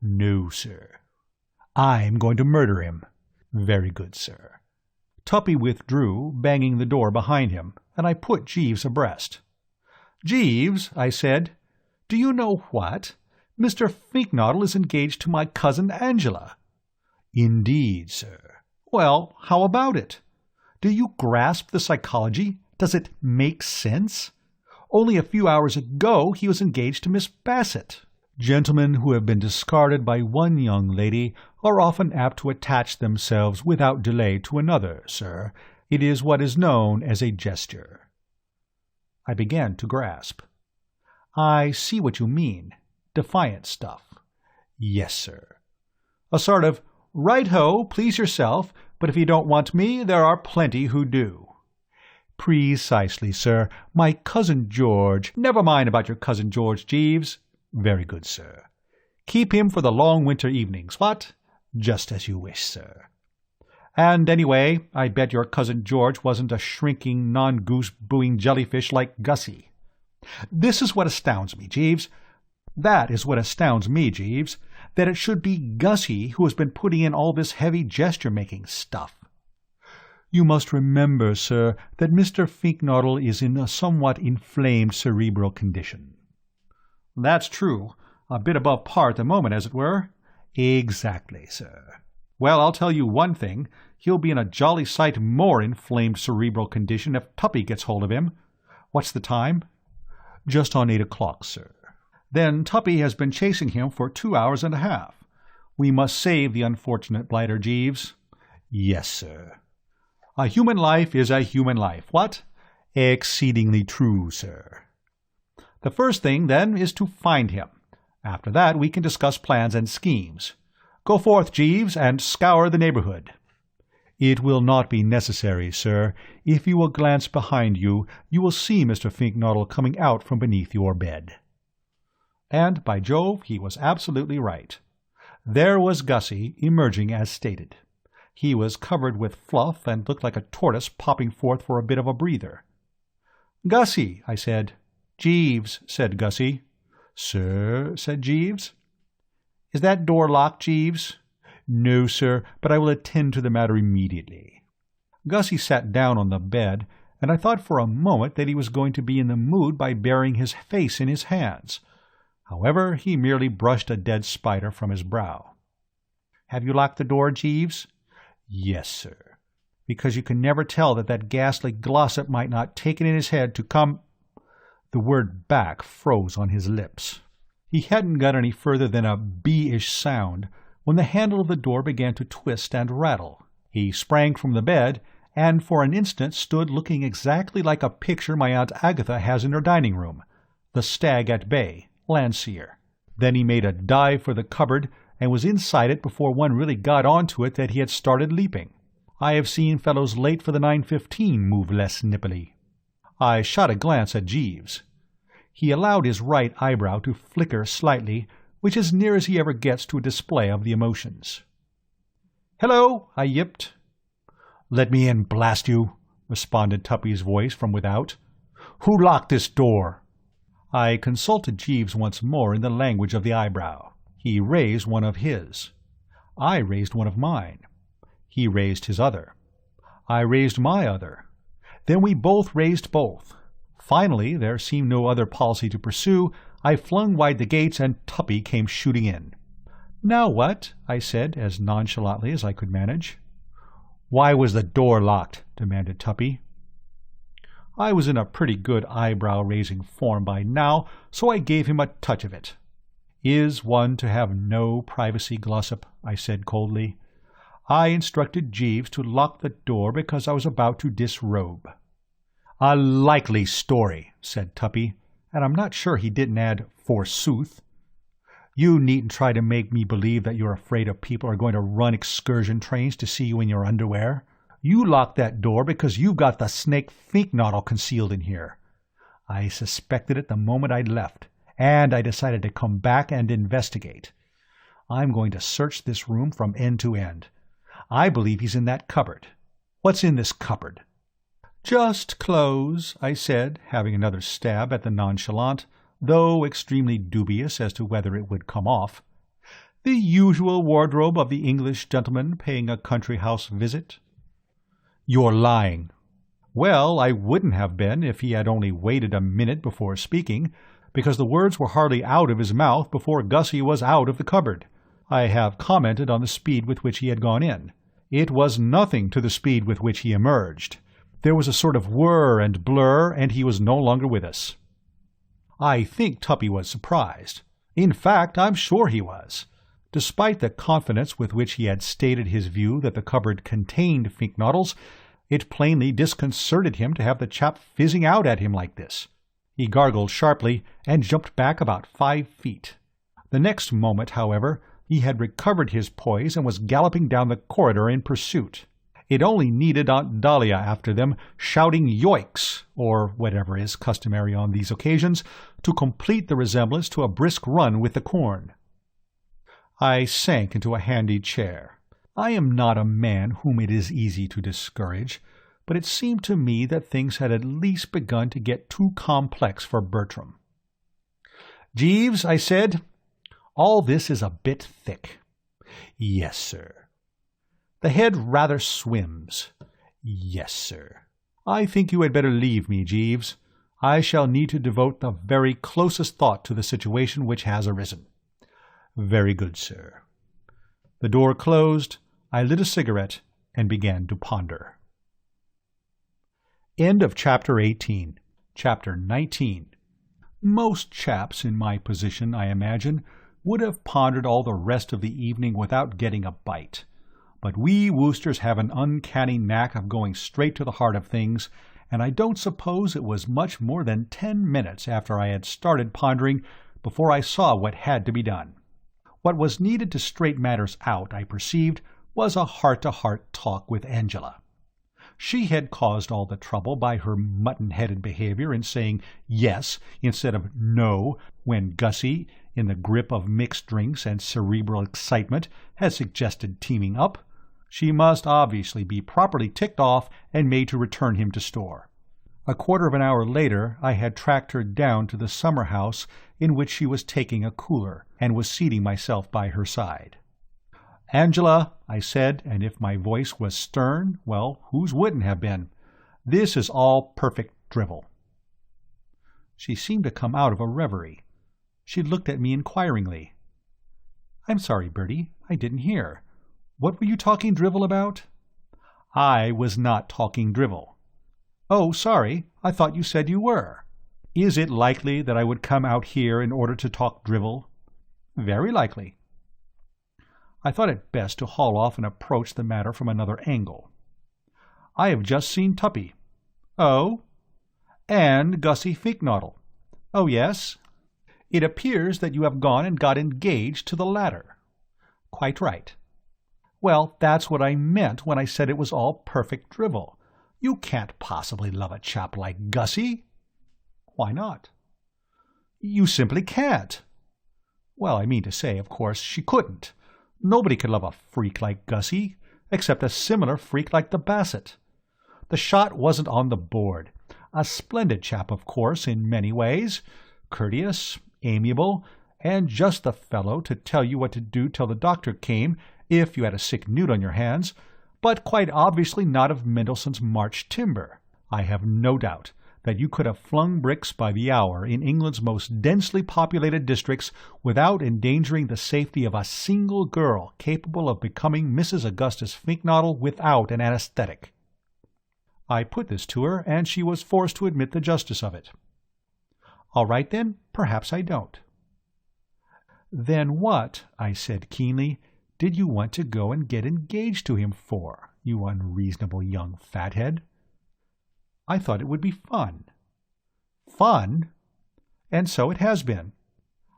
S2: "No, sir." "I'm going to murder him." "Very good, sir." Tuppy withdrew, banging the door behind him, and I put Jeeves abreast. "Jeeves," I said, "do you know what? Mr. Fink-Nottle is engaged to my cousin Angela." "Indeed, sir." "Well, how about it? Do you grasp the psychology? Does it make sense? Only a few hours ago he was engaged to Miss Basset. Gentlemen who have been discarded by one young lady are often apt to attach themselves without delay to another, sir. It is what is known as a gesture." I began to grasp. "I see what you mean. Defiant stuff." "Yes, sir." "A sort of, 'Right-ho, please yourself, but if you don't want me, there are plenty who do.'" "Precisely, sir. My cousin George—" "Never mind about your cousin George, Jeeves." "Very good, sir." "Keep him for the long winter evenings, what?" "Just as you wish, sir." "And anyway, I bet your cousin George wasn't a shrinking, non-goose-booing jellyfish like Gussie. This is what astounds me, Jeeves. That is what astounds me, Jeeves, that it should be Gussie who has been putting in all this heavy gesture-making stuff. You must remember, sir, that Mr. Fink-Nottle is in a somewhat inflamed cerebral condition." "That's true. A bit above par at the moment, as it were." "Exactly, sir." "Well, I'll tell you one thing. He'll be in a jolly sight more inflamed cerebral condition if Tuppy gets hold of him. What's the time?" "Just on 8 o'clock, sir." "Then Tuppy has been chasing him for 2 hours and a half. We must save the unfortunate blighter, Jeeves." "Yes, sir." "A human life is a human life, what?" "Exceedingly true, sir." "The first thing, then, is to find him. After that we can discuss plans and schemes. Go forth, Jeeves, and scour the neighbourhood." "It will not be necessary, sir. If you will glance behind you, you will see Mr. Fink-Nottle coming out from beneath your bed." And, by Jove, he was absolutely right. There was Gussie, emerging as stated. He was covered with fluff and looked like a tortoise popping forth for a bit of a breather. "Gussie," I said. "Jeeves," said Gussie. "Sir," said Jeeves. "Is that door locked, Jeeves?" "No, sir, but I will attend to the matter immediately." Gussie sat down on the bed, and I thought for a moment that he was going to be in the mood by burying his face in his hands. However, he merely brushed a dead spider from his brow. "Have you locked the door, Jeeves?" "Yes, sir." "Because you can never tell that ghastly Glossop might not take it in his head to come—" The word back froze on his lips. He hadn't got any further than a B-ish sound when the handle of the door began to twist and rattle. He sprang from the bed, and for an instant stood looking exactly like a picture my Aunt Agatha has in her dining room, the Stag at Bay, Landseer. Then he made a dive for the cupboard, and was inside it before one really got on to it that he had started leaping. I have seen fellows late for the 9:15 move less nippily. I shot a glance at Jeeves. He allowed his right eyebrow to flicker slightly, which is near as he ever gets to a display of the emotions. "Hello," I yipped. "Let me in, blast you," responded Tuppy's voice from without. "Who locked this door?" I consulted Jeeves once more in the language of the eyebrow. He raised one of his. I raised one of mine. He raised his other. I raised my other. Then we both raised both. Finally, there seemed no other policy to pursue. I flung wide the gates, and Tuppy came shooting in. "Now what?" I said, as nonchalantly as I could manage. "Why was the door locked?" demanded Tuppy. I was in a pretty good eyebrow-raising form by now, so I gave him a touch of it. "Is one to have no privacy, Glossop?" I said coldly. "I instructed Jeeves to lock the door because I was about to disrobe." "A likely story," said Tuppy, and I'm not sure he didn't add "forsooth." "You needn't try to make me believe that you're afraid of people are going to run excursion trains to see you in your underwear. You locked that door because you've got the snake Fink-Nottle concealed in here. I suspected it the moment I'd left, and I decided to come back and investigate. I'm going to search this room from end to end. I believe he's in that cupboard. What's in this cupboard?" "Just clothes," I said, having another stab at the nonchalant, though extremely dubious as to whether it would come off. "The usual wardrobe of the English gentleman paying a country house visit." "You're lying." Well, I wouldn't have been if he had only waited a minute before speaking, because the words were hardly out of his mouth before Gussie was out of the cupboard. I have commented on the speed with which he had gone in. It was nothing to the speed with which he emerged. There was a sort of whir and blur, and he was no longer with us. I think Tuppy was surprised. In fact, I'm sure he was. Despite the confidence with which he had stated his view that the cupboard contained Fink-Nottles, it plainly disconcerted him to have the chap fizzing out at him like this. He gargled sharply and jumped back about 5 feet. The next moment, however, he had recovered his poise and was galloping down the corridor in pursuit. It only needed Aunt Dahlia after them, shouting "Yoicks!" or whatever is customary on these occasions, to complete the resemblance to a brisk run with the corn. I sank into a handy chair. I am not a man whom it is easy to discourage, but it seemed to me that things had at least begun to get too complex for Bertram. "Jeeves," I said, "all this is a bit thick." "Yes, sir." "The head rather swims." "Yes, sir." "I think you had better leave me, Jeeves. I shall need to devote the very closest thought to the situation which has arisen." "Very good, sir." The door closed, I lit a cigarette, and began to ponder. End of Chapter 18. Chapter 19. Most chaps in my position, I imagine, would have pondered all the rest of the evening without getting a bite. But we Woosters have an uncanny knack of going straight to the heart of things, and I don't suppose it was much more than 10 minutes after I had started pondering before I saw what had to be done. What was needed to straighten matters out, I perceived, was a heart-to-heart talk with Angela. She had caused all the trouble by her mutton-headed behavior in saying "yes" instead of "no" when Gussie, in the grip of mixed drinks and cerebral excitement, had suggested teaming up. She must obviously be properly ticked off and made to return him to store. A quarter of an hour later I had tracked her down to the summer house in which she was taking a cooler, and was seating myself by her side. "Angela," I said, and if my voice was stern, well, whose wouldn't have been? "This is all perfect drivel." She seemed to come out of a reverie. She looked at me inquiringly. "I'm sorry, Bertie, I didn't hear. What were you talking drivel about?" "I was not talking drivel." "Oh, sorry, I thought you said you were. Is it likely that I would come out here in order to talk drivel?" "Very likely." I thought it best to haul off and approach the matter from another angle. "I have just seen Tuppy." "Oh?" "And Gussie Fink-Nottle." "Oh, yes?" "It appears that you have gone and got engaged to the latter." "Quite right." "Well, that's what I meant when I said it was all perfect drivel. You can't possibly love a chap like Gussie." "Why not?" "You simply can't." "Well, I mean to say, of course, she couldn't. Nobody could love a freak like Gussie, except a similar freak like the Basset. The shot wasn't on the board. A splendid chap, of course, in many ways. Courteous, amiable, and just the fellow to tell you what to do till the doctor came if you had a sick newt on your hands, but quite obviously not of Mendelssohn's March timber. I have no doubt that you could have flung bricks by the hour in England's most densely populated districts without endangering the safety of a single girl capable of becoming Mrs. Augustus Fink-Nottle without an anesthetic. I put this to her, and she was forced to admit the justice of it. All right, then, perhaps I don't. Then what, I said keenly, did you want to go and get engaged to him for, you unreasonable young fathead? I thought it would be fun. Fun? And so it has been.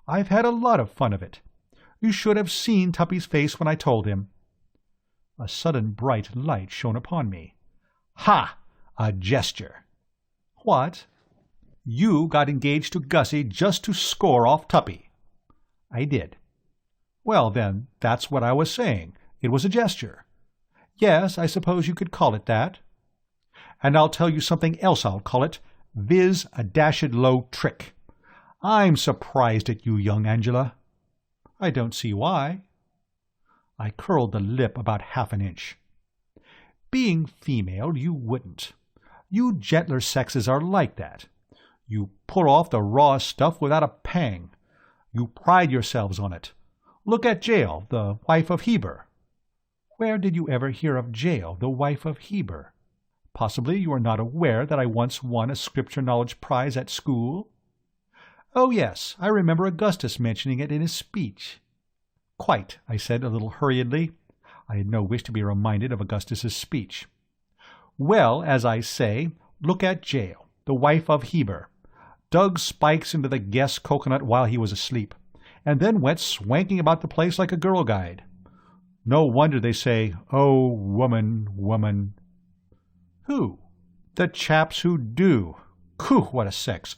S2: I've had a lot of fun of it. You should have seen Tuppy's face when I told him. A sudden bright light shone upon me. Ha! A gesture. What? You got engaged to Gussie just to score off Tuppy. I did. Well, then, that's what I was saying. It was a gesture. Yes, I suppose you could call it that. And I'll tell you something else I'll call it, viz. A dashed low trick. I'm surprised at you, young Angela. I don't see why. I curled the lip about half an inch. Being female, you wouldn't. You gentler sexes are like that. You pull off the raw stuff without a pang. You pride yourselves on it. Look at Jael, the wife of Heber. Where did you ever hear of Jael, the wife of Heber? Possibly you are not aware that I once won a Scripture Knowledge Prize at school? Oh, yes, I remember Augustus mentioning it in his speech. Quite, I said a little hurriedly. I had no wish to be reminded of Augustus's speech. Well, as I say, look at Jael, the wife of Heber. Dug spikes into the guest's coconut while he was asleep, and then went swanking about the place like a girl guide. No wonder they say, "Oh, woman, woman." Who? The chaps who do. Whew, what a sex!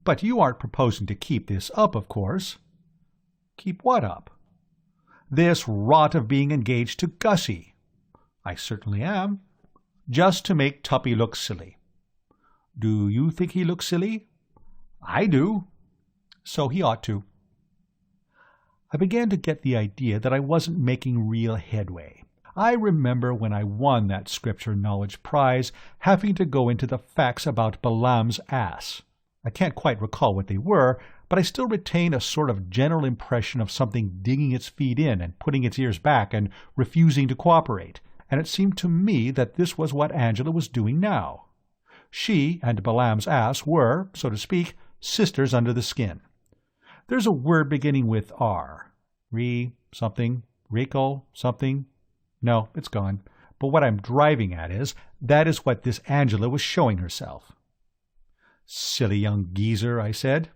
S2: But you aren't proposing to keep this up, of course. Keep what up? This rot of being engaged to Gussie. I certainly am. Just to make Tuppy look silly. Do you think he looks silly? I do. So he ought to. I began to get the idea that I wasn't making real headway. I remember when I won that Scripture Knowledge Prize having to go into the facts about Balaam's ass. I can't quite recall what they were, but I still retain a sort of general impression of something digging its feet in and putting its ears back and refusing to cooperate, and it seemed to me that this was what Angela was doing now. She and Balaam's ass were, so to speak, sisters under the skin. There's a word beginning with R. Something. Recall something. No, it's gone. But what I'm driving at is, that is what this Angela was showing herself. Silly young geezer, I said.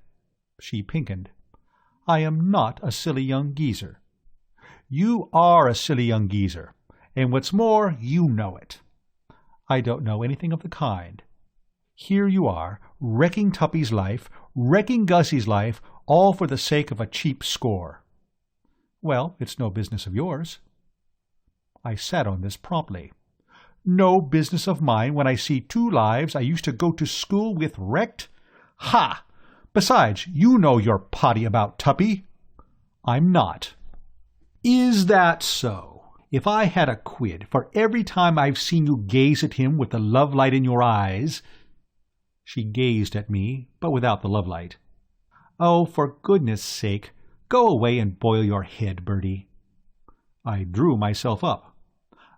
S2: She pinkened. I am not a silly young geezer. You are a silly young geezer, and what's more, you know it. I don't know anything of the kind. Here you are, wrecking Tuppy's life, wrecking Gussie's life, all for the sake of a cheap score. Well, it's no business of yours. I sat on this promptly. No business of mine when I see two lives I used to go to school with wrecked? Ha! Besides, you know you're potty about Tuppy. I'm not. Is that so? If I had a quid for every time I've seen you gaze at him with the love-light in your eyes— She gazed at me, but without the love-light. Oh, for goodness sake, go away and boil your head, Bertie. I drew myself up.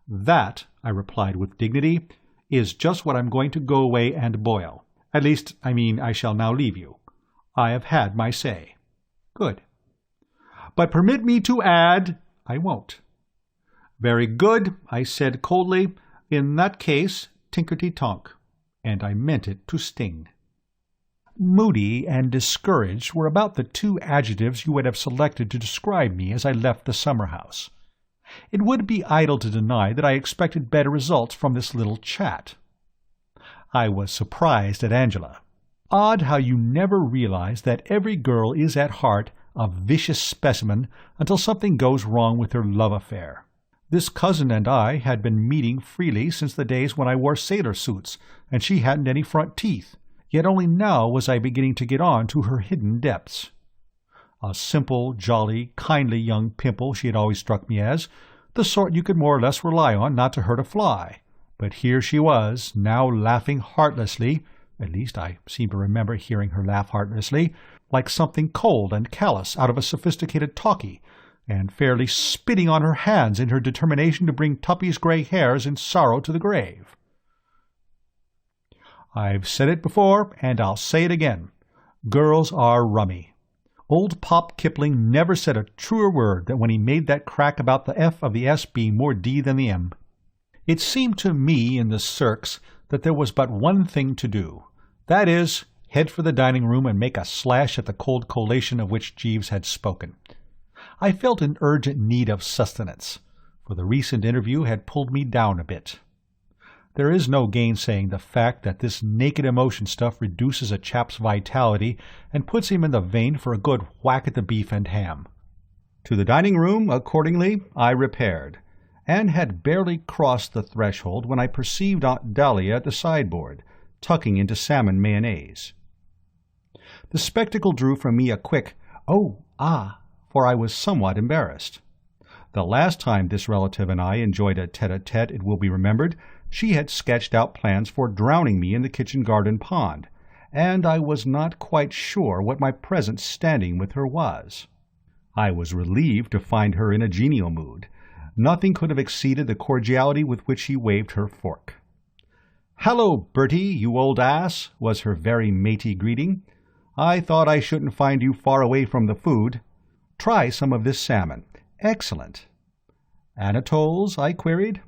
S2: That, I replied with dignity, is just what I'm going to go away and boil. At least, I shall now leave you. I have had my say. Good. But permit me to add— I won't. Very good, I said coldly. In that case, tinkerty-tonk. And I meant it to sting. Moody and discouraged were about the two adjectives you would have selected to describe me as I left the summer-house. It would be idle to deny that I expected better results from this little chat. I was surprised at Angela. Odd how you never realize that every girl is at heart a vicious specimen until something goes wrong with her love affair. This cousin and I had been meeting freely since the days when I wore sailor suits, and she hadn't any front teeth, yet only now was I beginning to get on to her hidden depths. A simple, jolly, kindly young pimple she had always struck me as, the sort you could more or less rely on not to hurt a fly, but here she was, now laughing heartlessly, At least I seem to remember hearing her laugh heartlessly, like something cold and callous out of a sophisticated talkie, and fairly spitting on her hands in her determination to bring Tuppy's grey hairs in sorrow to the grave. I've said it before, and I'll say it again. Girls are rummy. Old Pop Kipling never said a truer word than when he made that crack about the F of the S being more D than the M. It seemed to me in the circs that there was but one thing to do. That is, head for the dining room and make a slash at the cold collation of which Jeeves had spoken. I felt in urgent need of sustenance, for the recent interview had pulled me down a bit. There is no gainsaying the fact that this naked emotion stuff reduces a chap's vitality and puts him in the vein for a good whack at the beef and ham. To the dining room, accordingly, I repaired, and had barely crossed the threshold when I perceived Aunt Dahlia at the sideboard, tucking into salmon mayonnaise. The spectacle drew from me a quick, "Oh, ah," for I was somewhat embarrassed. The last time this relative and I enjoyed a tete-a-tete, it will be remembered, she had sketched out plans for drowning me in the kitchen garden pond, and I was not quite sure what my present standing with her was. I was relieved to find her in a genial mood. Nothing could have exceeded the cordiality with which she waved her fork. "Hallo, Bertie, you old ass," was her very matey greeting. "I thought I shouldn't find you far away from the food. Try some of this salmon. Excellent." "Anatole's?" I queried.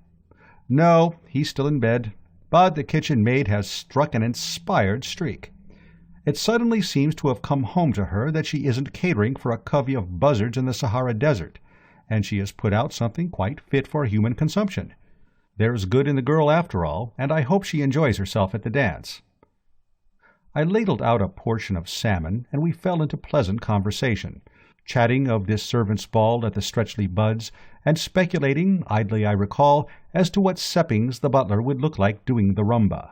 S2: "No, he's still in bed, but the kitchen maid has struck an inspired streak. It suddenly seems to have come home to her that she isn't catering for a covey of buzzards in the Sahara Desert, and she has put out something quite fit for human consumption. There's good in the girl after all, and I hope she enjoys herself at the dance." I ladled out a portion of salmon, and we fell into pleasant conversation, chatting of this servant's ball at the Stretchley Buds, and speculating, idly I recall, as to what Seppings the butler would look like doing the rumba.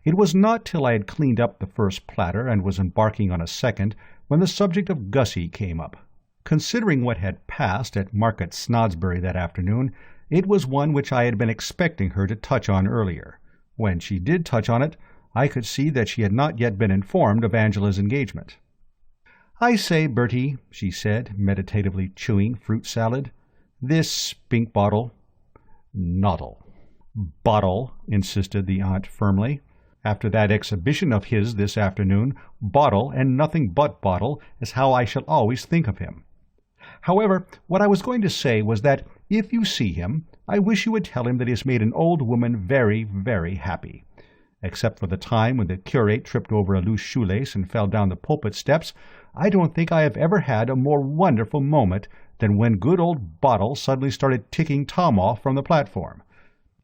S2: It was not till I had cleaned up the first platter and was embarking on a second when the subject of Gussie came up. Considering what had passed at Market Snodsbury that afternoon, it was one which I had been expecting her to touch on earlier. When she did touch on it, I could see that she had not yet been informed of Angela's engagement. "I say, Bertie," she said, meditatively chewing fruit salad, "this spink bottle—" "Nottle." "Bottle," insisted the aunt firmly. "After that exhibition of his this afternoon, bottle and nothing but bottle is how I shall always think of him. However, what I was going to say was that, if you see him, I wish you would tell him that he has made an old woman very, very happy. Except for the time when the curate tripped over a loose shoelace and fell down the pulpit steps, I don't think I have ever had a more wonderful moment than when good old Bottle suddenly started ticking Tom off from the platform.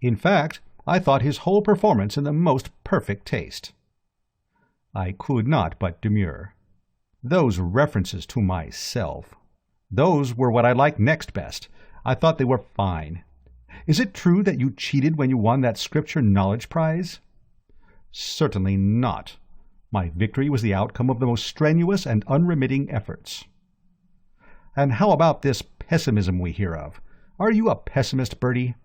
S2: In fact, I thought his whole performance in the most perfect taste." I could not but demur. Those references to myself, those were what I liked next best. I thought they were fine. "Is it true that you cheated when you won that Scripture Knowledge Prize?" "Certainly not. My victory was the outcome of the most strenuous and unremitting efforts." "And how about this pessimism we hear of? Are you a pessimist, Bertie?"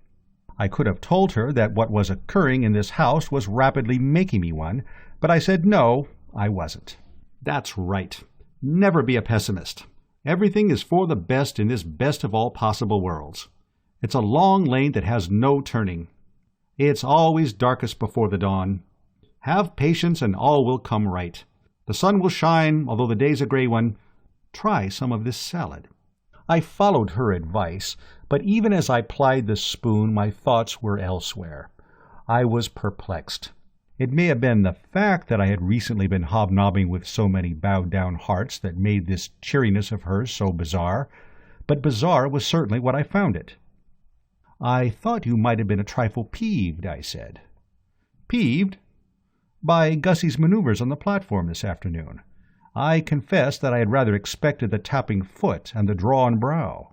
S2: I could have told her that what was occurring in this house was rapidly making me one, but I said no, I wasn't. "That's right. Never be a pessimist. Everything is for the best in this best of all possible worlds. It's a long lane that has no turning. It's always darkest before the dawn. Have patience and all will come right. The sun will shine, although the day's a gray one. Try some of this salad." I followed her advice, but even as I plied the spoon my thoughts were elsewhere. I was perplexed. It may have been the fact that I had recently been hobnobbing with so many bowed-down hearts that made this cheeriness of hers so bizarre, but bizarre was certainly what I found it. "I thought you might have been a trifle peeved," I said. "Peeved?" "By Gussie's manoeuvres on the platform this afternoon. I confess that I had rather expected the tapping foot and the drawn brow."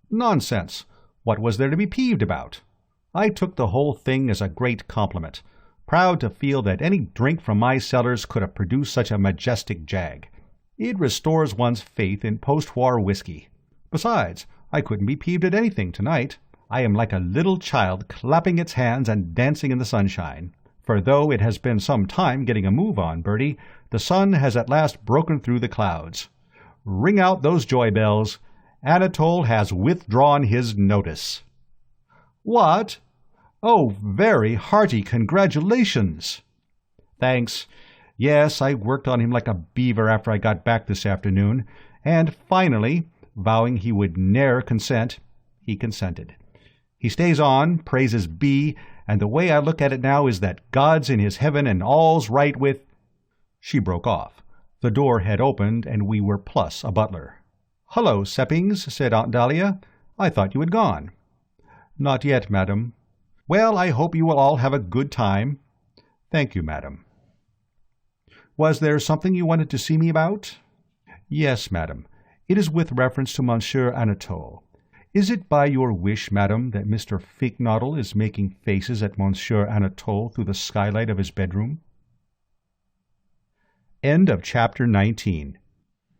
S2: "Nonsense! What was there to be peeved about? I took the whole thing as a great compliment, proud to feel that any drink from my cellars could have produced such a majestic jag. It restores one's faith in post-war whiskey. Besides, I couldn't be peeved at anything tonight. I am like a little child clapping its hands and dancing in the sunshine. For though it has been some time getting a move on, Bertie, the sun has at last broken through the clouds. Ring out those joy bells. Anatole has withdrawn his notice." "What? Oh, very hearty congratulations." "Thanks. Yes, I worked on him like a beaver after I got back this afternoon, and finally, vowing he would ne'er consent, he consented. He stays on, praises be, and the way I look at it now is that God's in his heaven and all's right with—" She broke off. The door had opened, and we were plus a butler. "Hullo, Seppings," said Aunt Dahlia. "I thought you had gone." "Not yet, madam." "Well, I hope you will all have a good time." "Thank you, madam." "Was there something you wanted to see me about?" "Yes, madam. It is with reference to Monsieur Anatole. Is it by your wish, madam, that Mr. Fink-Nottle is making faces at Monsieur Anatole through the skylight of his bedroom?" End of Chapter 19.